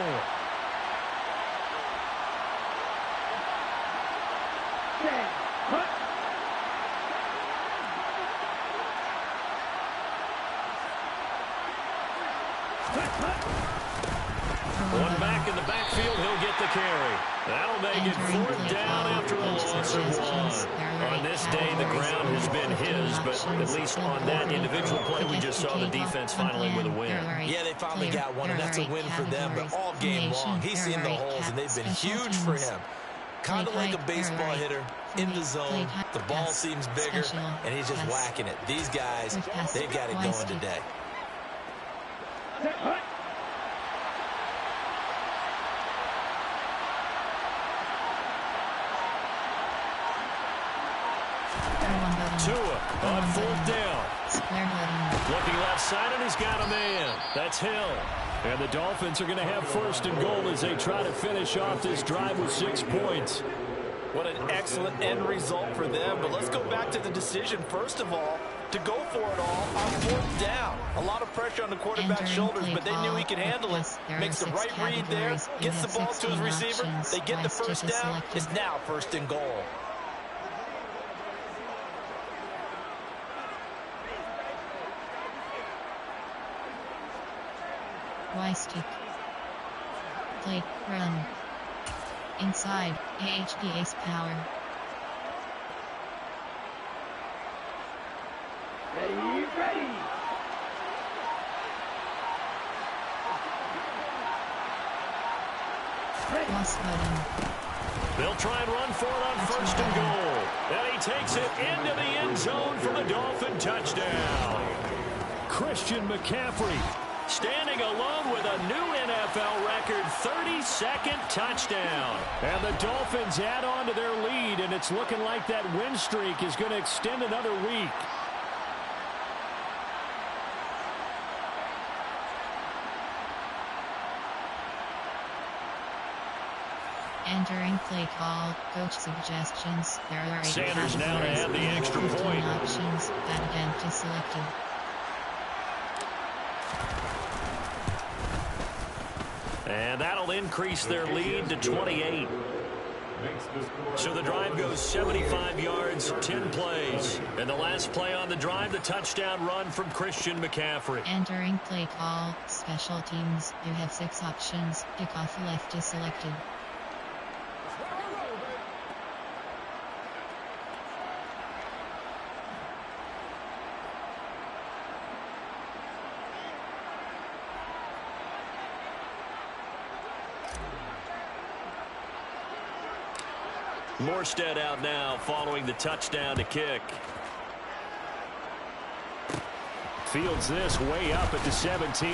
One back in the backfield, he'll get the carry. That'll make it 4th down after a loss of 1. On this day, the ground has been his, but at least on that individual play, we just saw the defense finally with a win. Yeah, they finally got one, and that's a win for them, but all game long, he's seen the holes, and they've been huge for him. Kind of like a baseball hitter in the zone. The ball seems bigger, and he's just whacking it. These guys, they've got it going today. Tua on 4th down. Looking left side, and he's got a man. That's Hill. And the Dolphins are going to have 1st and goal as they try to finish off this drive with 6 points. What an excellent end result for them. But let's go back to the decision, first of all, to go for it all on 4th down. A lot of pressure on the quarterback's shoulders, but they knew he could handle it. Makes the right read there, gets the ball to his receiver. They get the 1st down. It's now 1st and goal. Y-stick. Play, run. Inside, AHPA's power. Ready, ready. Plus button. They'll try and run for it on 1st and goal. And he takes it into the end zone for the Dolphin touchdown. Christian McCaffrey standing alone with a new NFL record 32nd touchdown. And the Dolphins add on to their lead, and it's looking like that win streak is going to extend another week. Entering play call, coach suggestions. There are 8 Sanders now to add the extra point. Options, empty selected. And that'll increase their lead to 28. So the drive goes 75 yards, 10 plays. And the last play on the drive, the touchdown run from Christian McCaffrey. Entering play call, special teams. You have 6 options. Kickoff left is selected. Morstead out now following the touchdown to kick. Fields this way up at the 17.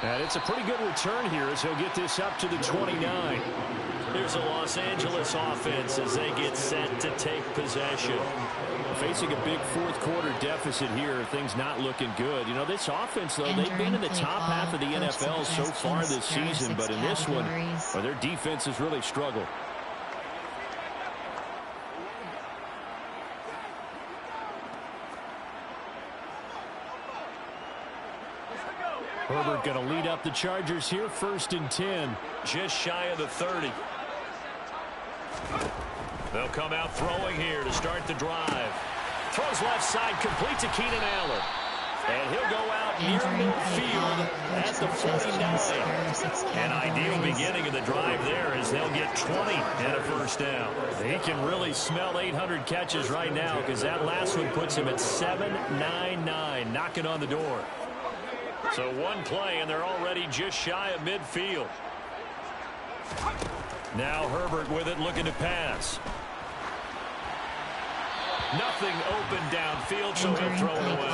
And it's a pretty good return here as he'll get this up to the 29. Here's a Los Angeles offense as they get set to take possession. Facing a big 4th quarter deficit here, things not looking good. You know, this offense, though, they've been in the top half of the NFL so far this season, but in this one, well, their defense has really struggled. Herbert going to lead up the Chargers here, 1st and 10. Just shy of the 30. They'll come out throwing here to start the drive. Throws left side, complete to Keenan Allen. And he'll go out near midfield at the 49. An ideal beginning of the drive there as they'll get 20 and a 1st down. He can really smell 800 catches right now because that last one puts him at 799, knocking on the door. So one play, and they're already just shy of midfield. Now Herbert with it, looking to pass. Nothing open downfield, so he'll throw it away.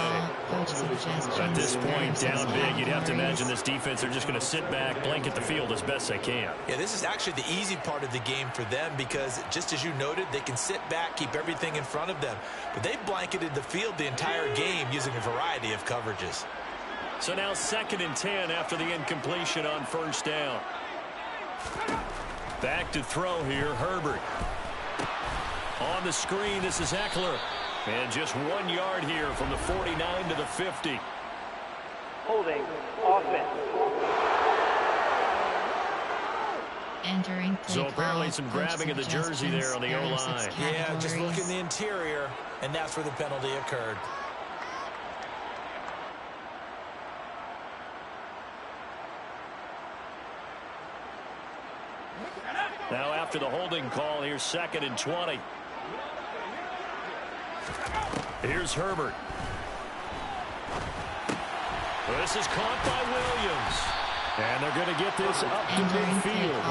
At this point, down big, you'd have to imagine this defense, they're just going to sit back, blanket the field as best they can. Yeah, this is actually the easy part of the game for them because, just as you noted, they can sit back, keep everything in front of them. But they've blanketed the field the entire game using a variety of coverages. So now 2nd and 10 after the incompletion on 1st down. Back to throw here, Herbert. On the screen, this is Eckler. And just 1 yard here from the 49 to the 50. Holding offense. Entering play So apparently call. some grabbing of the jersey there on the O-line. Yeah, just look in the interior, and that's where the penalty occurred. Now after the holding call, here's 2nd and 20. Here's Herbert. This is caught by Williams. And they're going to get this up to midfield.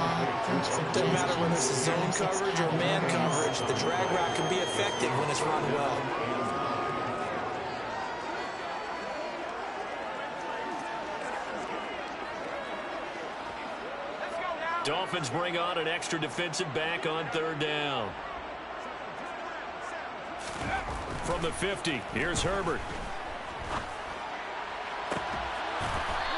Doesn't matter whether it's a zone coverage or man coverage, the drag route can be effective when it's run well. Dolphins bring on an extra defensive back on 3rd down. From the 50, here's Herbert.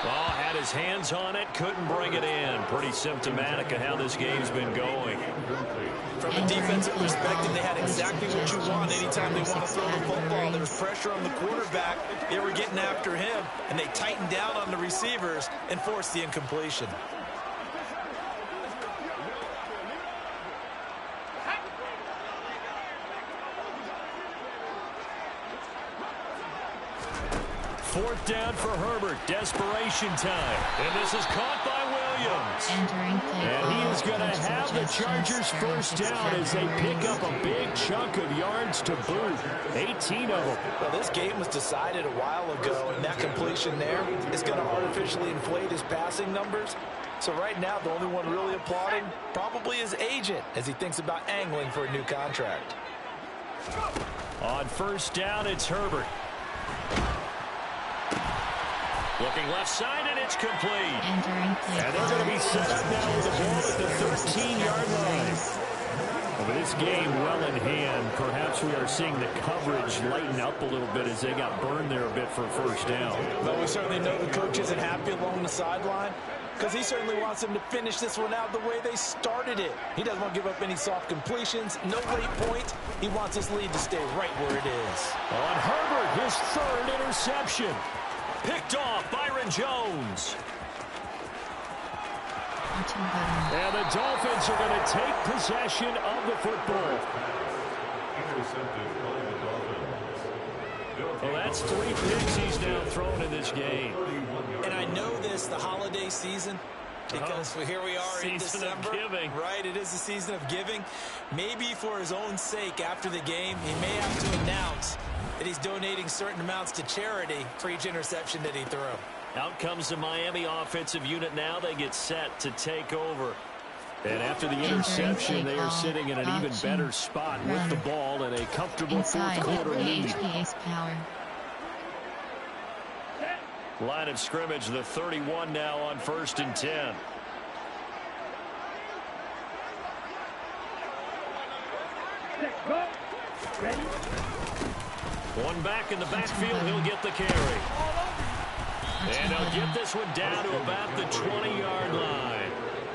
Oh, had his hands on it, couldn't bring it in. Pretty symptomatic of how this game's been going. From a defensive perspective, they had exactly what you want. Anytime they want to throw the football, there was pressure on the quarterback. They were getting after him, and they tightened down on the receivers and forced the incompletion. Fourth down for Herbert. Desperation time. And this is caught by Williams. And he is going to have the Chargers first down as they pick up a big chunk of yards to boot. 18 of them. Well, this game was decided a while ago, and that completion there is going to artificially inflate his passing numbers. So right now, the only one really applauding probably his agent as he thinks about angling for a new contract. On first down, it's Herbert. Looking left side, and it's complete. And they're going to be set up now with the ball at the 13-yard line. With this game well in hand, perhaps we are seeing the coverage lighten up a little bit as they got burned there a bit for a first down. But we certainly know the coach isn't happy along the sideline because he certainly wants them to finish this one out the way they started it. He doesn't want to give up any soft completions, no late points. He wants his lead to stay right where it is. On Herbert, his 3rd interception. Picked off Byron Jones. And the Dolphins are going to take possession of the football. Well, that's 3 picks he's now thrown in this game. And I know this, the holiday season, because here we are in December. Right, it is the season of giving. Maybe for his own sake after the game, he may have to announce that he's donating certain amounts to charity for each interception that he threw. Out comes the Miami offensive unit now. They get set to take over. And after the interception, they are sitting in an even better spot with the ball and a comfortable fourth-quarter lead. Line of scrimmage, the 31 now on 1st and 10. Ready? One back in the backfield, he'll get the carry. And they'll get this one down to about the 20-yard line.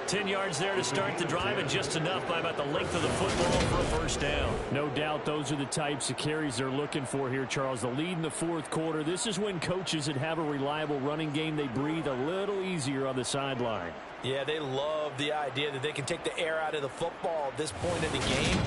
10 yards there to start the drive, and just enough by about the length of the football for a first down. No doubt those are the types of carries they're looking for here, Charles. The lead in the fourth quarter. This is when coaches that have a reliable running game, they breathe a little easier on the sideline. Yeah, they love the idea that they can take the air out of the football at this point in the game.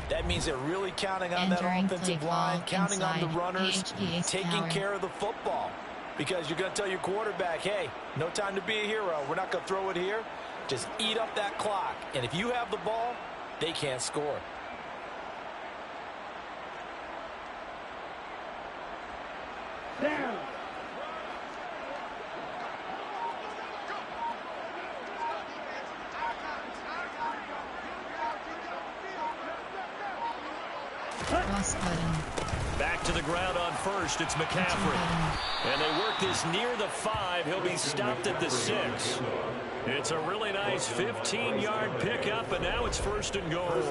That means they're really counting on that offensive line, counting on the runners, taking care of the football. Because you're going to tell your quarterback, hey, no time to be a hero. We're not going to throw it here. Just eat up that clock. And if you have the ball, they can't score. Down. Back to the ground on first. It's McCaffrey. And they work this near the 5. He'll be stopped at the 6. It's a really nice 15-yard pickup, and now it's 1st and goal.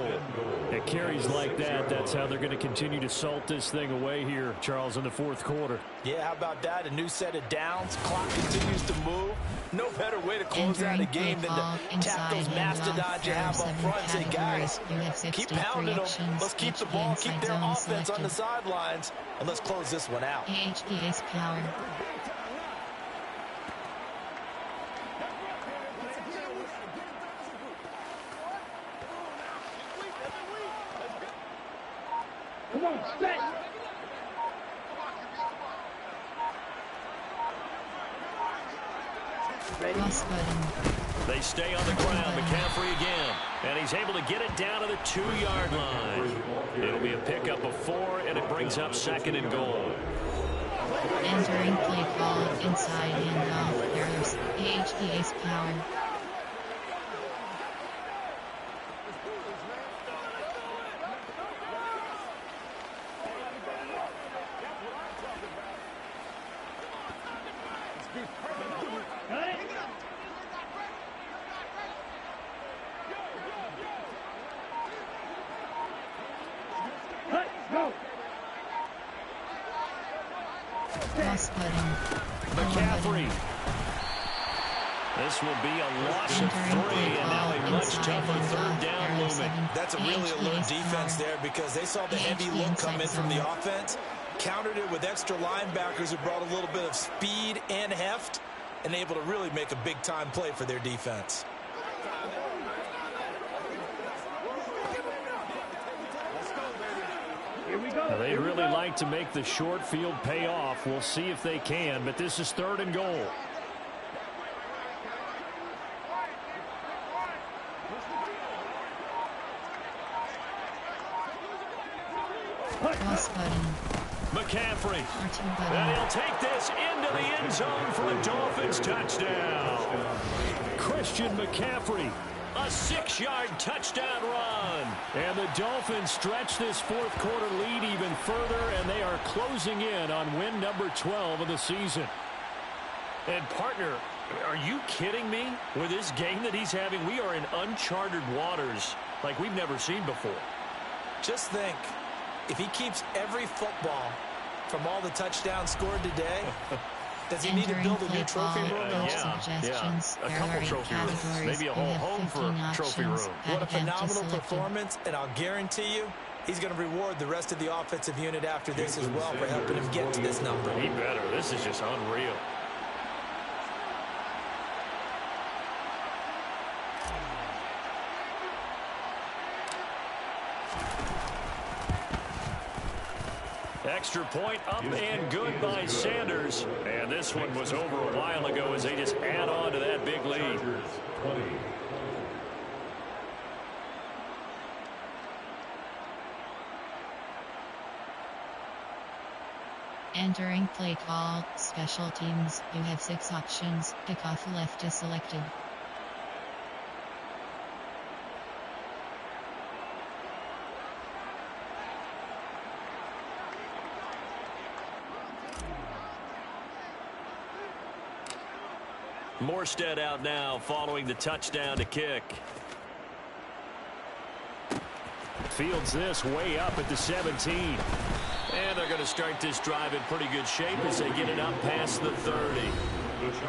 At carries like that, that's how they're going to continue to salt this thing away here, Charles, in the 4th quarter. Yeah, how about that? A new set of downs. Clock continues to move. No better way to close out a game than to tap those mastodons you have up front and say, guys, keep pounding them. Let's keep the ball, keep their offense on the sidelines, and let's close this one out. AHPS power. Come on, stay. Cross button. They stay on the ground. McCaffrey again. And he's able to get it down to the 2-yard line. It'll be a pickup of 4, and it brings up 2nd and goal. Entering play call inside handoff. Errors. AHPS power. McCaffrey. This will be a loss of 3, and now a much tougher 3rd down looming. That's a really alert defense there because they saw the heavy look come in from the offense, countered it with extra linebackers who brought a little bit of speed and heft, and able to really make a big-time play for their defense. They'd really like to make the short field pay off. We'll see if they can, but this is 3rd and goal. McCaffrey. And he'll take this into the end zone for a Dolphins touchdown. Christian McCaffrey. A 6-yard touchdown run. And the Dolphins stretch this 4th quarter lead even further, and they are closing in on win number 12 of the season. And, partner, are you kidding me? With this game that he's having, we are in uncharted waters like we've never seen before. Just think, if he keeps every football from all the touchdowns scored today, does he need to build a new trophy room? Yeah. A couple trophy rooms. Maybe a whole home for a trophy room. What a phenomenal performance, and I'll guarantee you he's going to reward the rest of the offensive unit after this as well for helping him get to this number. He better. This is just unreal. Extra point up and good by Sanders. And this one was over a while ago as they just add on to that big lead. Entering play call, special teams. You have 6 options. Kickoff left is selected. Morstead out now following the touchdown to kick. Fields this way up at the 17. And they're going to start this drive in pretty good shape as they get it up past the 30.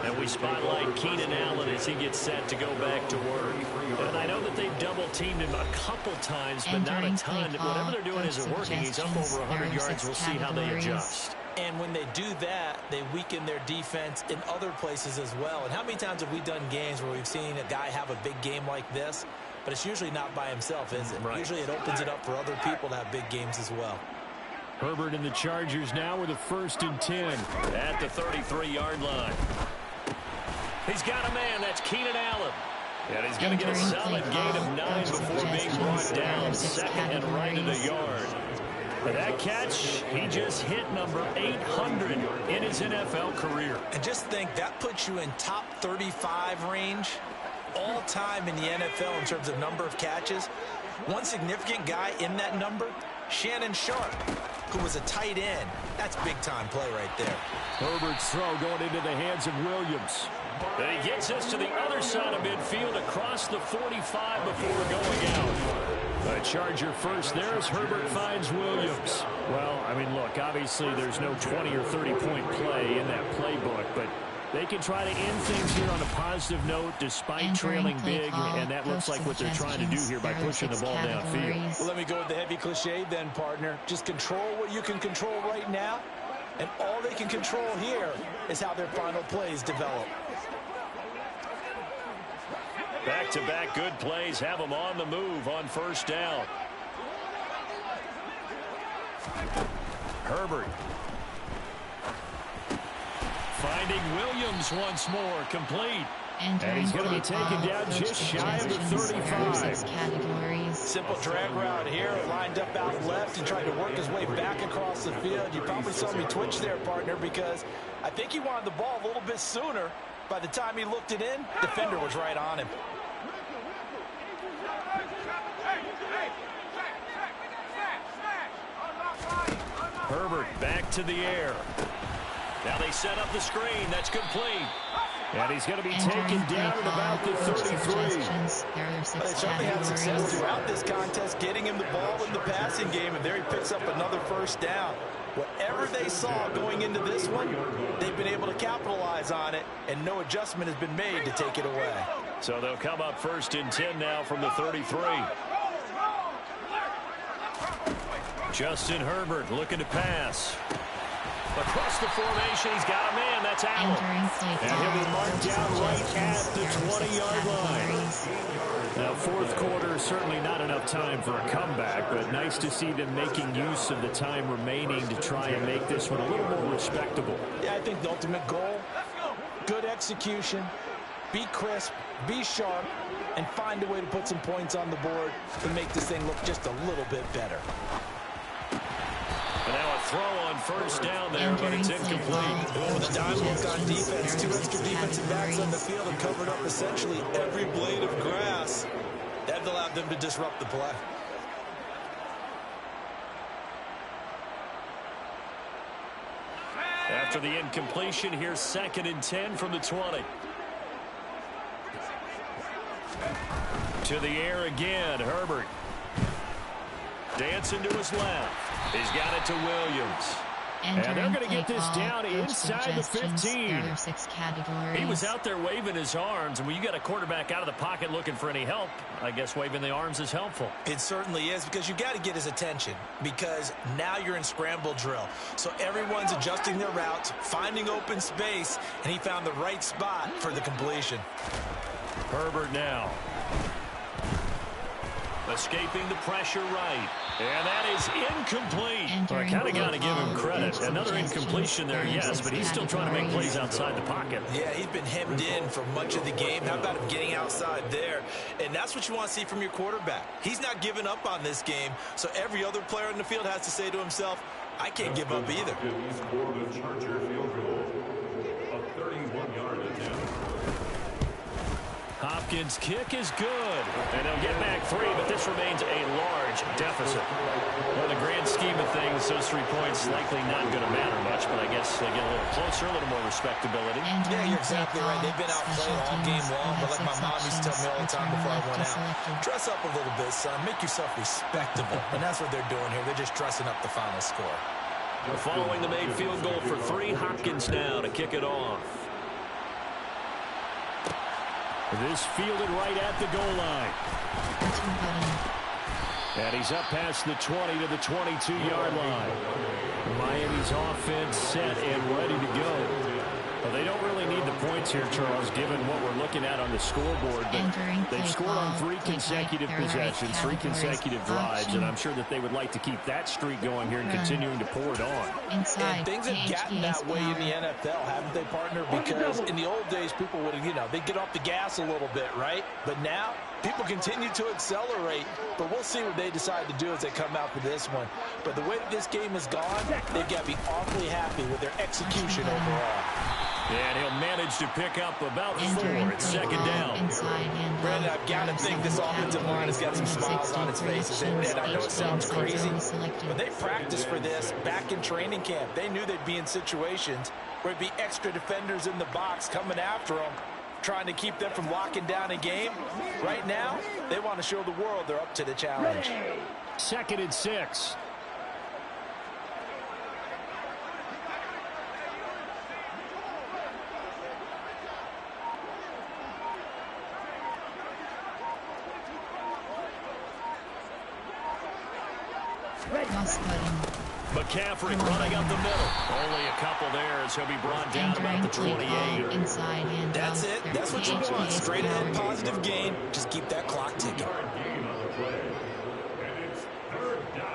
And we spotlight Keenan Allen as he gets set to go back to work. And I know that they've double-teamed him a couple times, but not a ton. Whatever they're doing isn't working. He's up over 100 yards. We'll see how they adjust. And when they do that, they weaken their defense in other places as well. And how many times have we done games where we've seen a guy have a big game like this, but it's usually not by himself, is it? Right. Usually it opens it up for other people to have big games as well. Herbert and the Chargers now with a 1st and 10. At the 33-yard line. He's got a man. That's Keenan Allen. And he's going to get a solid gain of 9 before being brought down. 2nd and right at a yard. For that catch, he just hit number 800 in his NFL career. And just think, that puts you in top 35 range all time in the NFL in terms of number of catches. One significant guy in that number, Shannon Sharp, who was a tight end. That's big-time play right there. Herbert's throw going into the hands of Williams. And he gets us to the other side of midfield across the 45 before going out. A Charger first there as Herbert finds Williams. Well, I mean, look, obviously there's no 20 or 30-point play in that playbook, but they can try to end things here on a positive note despite trailing big, and that looks like what they're trying to do here by pushing the ball downfield. Well, let me go with the heavy cliche then, partner. Just control what you can control right now, and all they can control here is how their final plays develop. Back-to-back good plays have them on the move on first down. Herbert. Finding Williams once more, complete. And he's going to be taken down just shy of the 35. Simple drag route here, lined up out left and tried to work his way back across the field. You probably saw me twitch there, partner, because I think he wanted the ball a little bit sooner. By the time he looked it in, defender was right on him. Herbert back to the air. Now they set up the screen. That's complete. And he's going to be taken down at about the 33. They certainly had success throughout this contest, getting him the ball in the passing game, and there he picks up another first down. Whatever they saw going into this one, they've been able to capitalize on it, and no adjustment has been made to take it away. So they'll come up first and 10 now from the 33. Justin Herbert looking to pass. Across the formation, he's got a man. That's Allen. And he'll be marked down right at the 20-yard line. Now, fourth quarter, certainly not enough time for a comeback, but nice to see them making use of the time remaining to try and make this one a little more respectable. Yeah, I think the ultimate goal, good execution, be crisp, be sharp, and find a way to put some points on the board to make this thing look just a little bit better. And now a throw on first down there, but it's incomplete. With a dime look on defense, two extra defensive backs on the field and covered up essentially every blade of grass. That allowed them to disrupt the play. After the incompletion, here's 2nd and 10 from the 20. To the air again, Herbert. Dancing to his left. He's got it to Williams. And they're going to get this down inside the 15. He was out there waving his arms, and when you got a quarterback out of the pocket looking for any help, I guess waving the arms is helpful. It certainly is, because you got to get his attention, because now you're in scramble drill. So everyone's adjusting their routes, finding open space, and he found the right spot for the completion. Herbert now. Escaping the pressure right. And that is incomplete. Well, I kind of got to give him credit. Another incompletion there, yes, but he's still trying to make plays outside the pocket. Yeah, he's been hemmed in for much of the game. How about him getting outside there? And that's what you want to see from your quarterback. He's not giving up on this game, so every other player in the field has to say to himself, I can't give up either. Charger field goal. A 31-yard attempt. Hopkins' kick is good. And they'll get back 3, but this remains a large deficit. Well, in the grand scheme of things, those 3 points likely not going to matter much, but I guess they get a little closer, a little more respectability. Yeah, you're exactly right. They've been outplayed all game long, but like my mom used to tell me all the time before I went out, dress up a little bit, son. Make yourself respectable. And that's what they're doing here. They're just dressing up the final score. Following the made field goal for 3, Hopkins now to kick it off. This fielded right at the goal line. And he's up past the 20 to the 22-yard line. Miami's offense set and ready to go. Well, they don't really need the points here, Charles, given what we're looking at on the scoreboard. But they've scored on 3 consecutive possessions, 3 consecutive drives, and I'm sure that they would like to keep that streak going here and continuing to pour it on. And things have gotten that way in the NFL, haven't they, partner? Because in the old days, people would, they'd get off the gas a little bit, right? But now, people continue to accelerate, but we'll see what they decide to do as they come out for this one. But the way that this game has gone, they've got to be awfully happy with their execution overall. And he'll manage to pick up about 4. It's second down. Brandon, I've got to think this offensive line has got some smiles on its faces. And I know it sounds crazy, but they practiced for this back in training camp. They knew they'd be in situations where it'd be extra defenders in the box coming after them, trying to keep them from locking down a game. Right now, they want to show the world they're up to the challenge. 2nd and 6. McCaffrey running up the middle. Only a couple there as he'll be brought down about the 28. That's it. That's what you want. Straight ahead, positive gain. Just keep that clock ticking. Gain on the play. And it's 3rd down.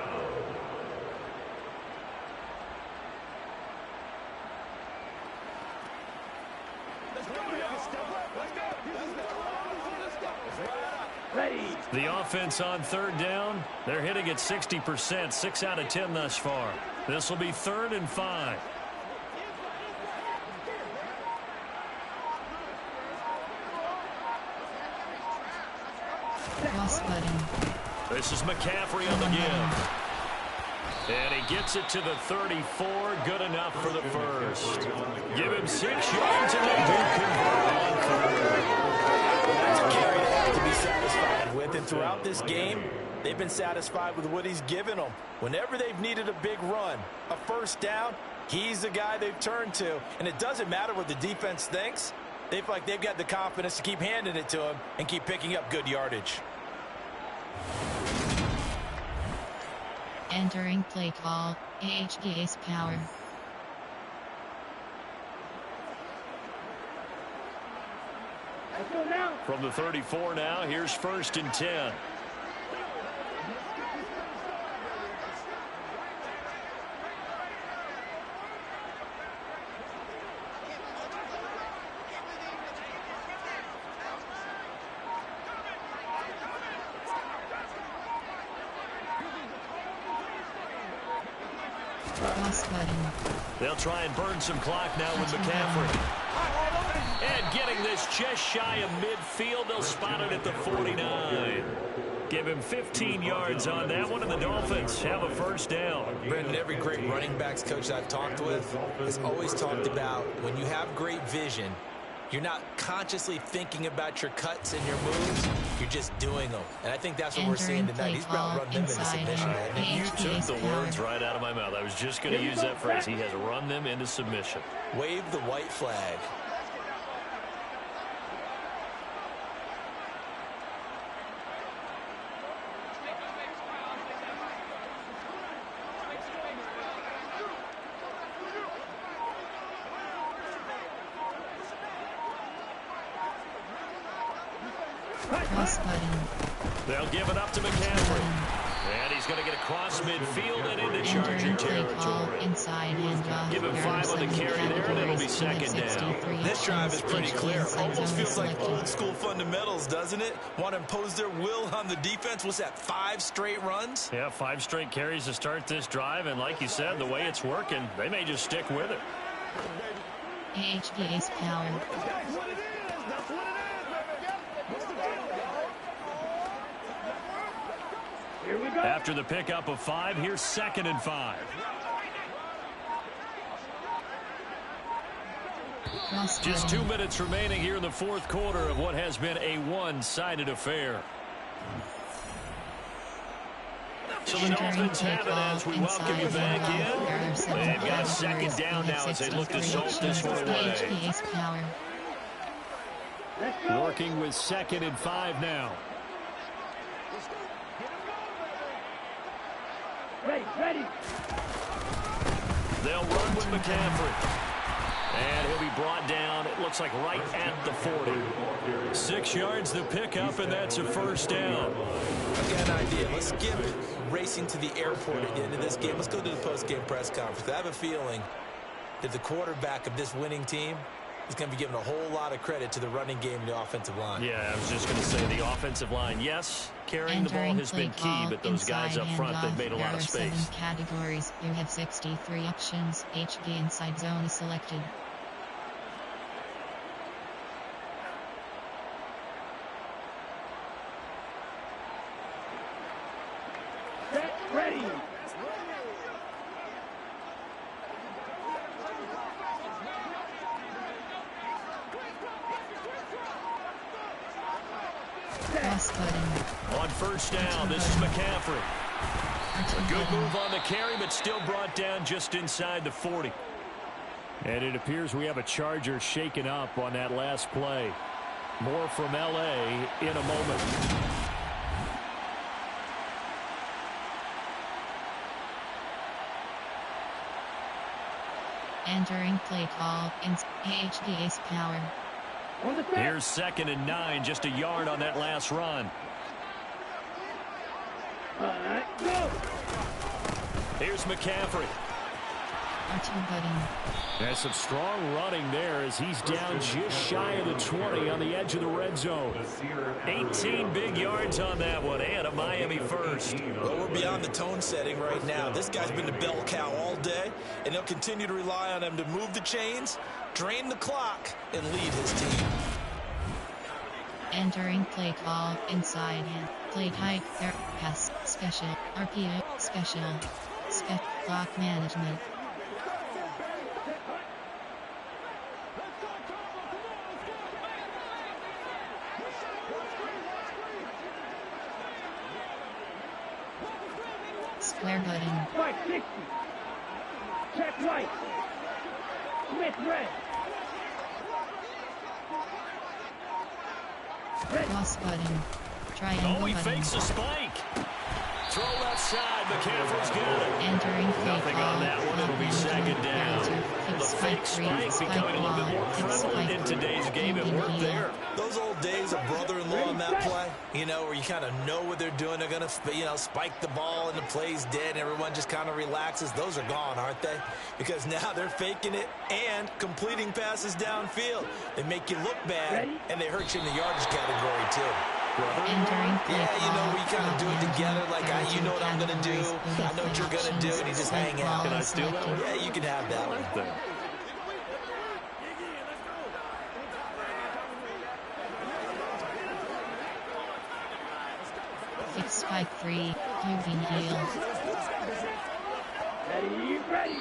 The offense on 3rd down, they're hitting at 60%, 6 out of 10 thus far. This will be 3rd and 5. This is McCaffrey on the give. And he gets it to the 34, good enough for the first. Give him 6 yards and they do convert on 3rd. That's a carry they have to be satisfied with. And throughout this game, they've been satisfied with what he's given them. Whenever they've needed a big run, a first down, he's the guy they've turned to. And it doesn't matter what the defense thinks. They feel like they've got the confidence to keep handing it to him and keep picking up good yardage. Entering play call, HG's power. From the 34 now, here's 1st and 10. They'll try and burn some clock now with McCaffrey. And getting this just shy of midfield, they'll spot it at the 49. Give him 15 yards on that one, and the Dolphins have a first down. Brandon, every great running backs coach I've talked with has always talked about when you have great vision, you're not consciously thinking about your cuts and your moves. You're just doing them. And I think that's what we're seeing tonight. He's about run them into submission. You took the words right out of my mouth. I was just going to use that phrase. He has run them into submission. Wave the white flag. They'll give it up to McCaffrey. And he's going to get across midfield and into Charger territory. Give him 5 on the carry there, and it'll be second down. This drive is pretty clear. Almost feels like old school fundamentals, doesn't it? Want to impose their will on the defense. What's that, 5 straight runs? Yeah, 5 straight carries to start this drive. And like you said, the way it's working, they may just stick with it. HG's power. After the pickup of 5, here's 2nd and 5. Just 2 minutes remaining here in the 4th quarter of what has been a one-sided affair. So the Dolphins have it as we welcome you back in. They've got 2nd down now as they look to salt this one away. Working with 2nd and 5 now. Ready. They'll run with McCaffrey. And he'll be brought down, it looks like right at the 40. 6 yards to pick up, and that's a first down. I've got an idea. Let's skip racing to the airport at the end of this game. Let's go to the post-game press conference. I have a feeling that the quarterback of this winning team is going to be given a whole lot of credit to the running game and the offensive line. Yeah, I was just going to say the offensive line, yes, carrying the ball has been key, but those guys up front, they've made a lot of space. There are 7 categories. You have 63 options. HG inside zone is selected. On first down, this is McCaffrey. A good move on the carry, but still brought down just inside the 40. And it appears we have a Charger shaken up on that last play. More from L.A. in a moment. Entering play call in HDA's power. Here's 2nd and 9, just a yard on that last run. Go. Here's McCaffrey. That's some strong running there as he's down just shy of the 20 on the edge of the red zone. 18 big yards on that one, and a Miami first. Well, we're beyond the tone setting right now. This guy's been the bell cow all day, and they'll continue to rely on him to move the chains, drain the clock, and lead his team. Entering play call inside and play type pass special RPO special clock management. Square button. Right 60. Check right. Smith red. Cross button. Triangle Oh, he button. fakes a spike. Throw left side. McCaffrey's got it. Entering play Nothing call. on that one. It'll be 2nd down. The fake spike becoming a little bit more prevalent in today's game. It worked there. Those old days of brother-in-law on that play, you know, where you kind of know what they're doing. They're going to, you know, spike the ball and the play's dead and everyone just kind of relaxes. Those are gone, aren't they? Because now they're faking it and completing passes downfield. They make you look bad, and they hurt you in the yardage category, too. Entering play Yeah, you know, call. we kind of do it together, like, you know what I'm going to do, I know what you're going to do, and you just hang out. Can I steal that one? Yeah, you can have that one. Fix spike 3. Moving heel. Ready.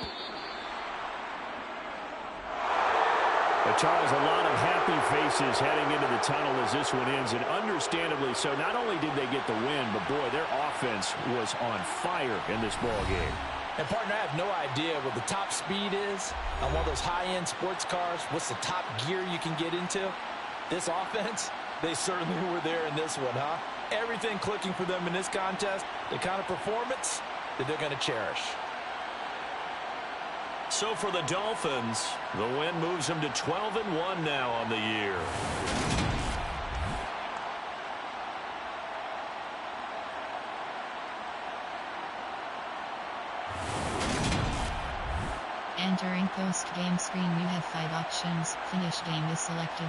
But Charles, a lot of happy faces heading into the tunnel as this one ends, and understandably so. Not only did they get the win, but boy, their offense was on fire in this ball game. And partner, I have no idea what the top speed is on one of those high-end sports cars. What's the top gear you can get into? This offense, they certainly were there in this one, huh? Everything clicking for them in this contest, the kind of performance that they're going to cherish. So for the Dolphins, the win moves them to 12-1 now on the year. Entering post-game screen, you have 5 options. Finish game is selected.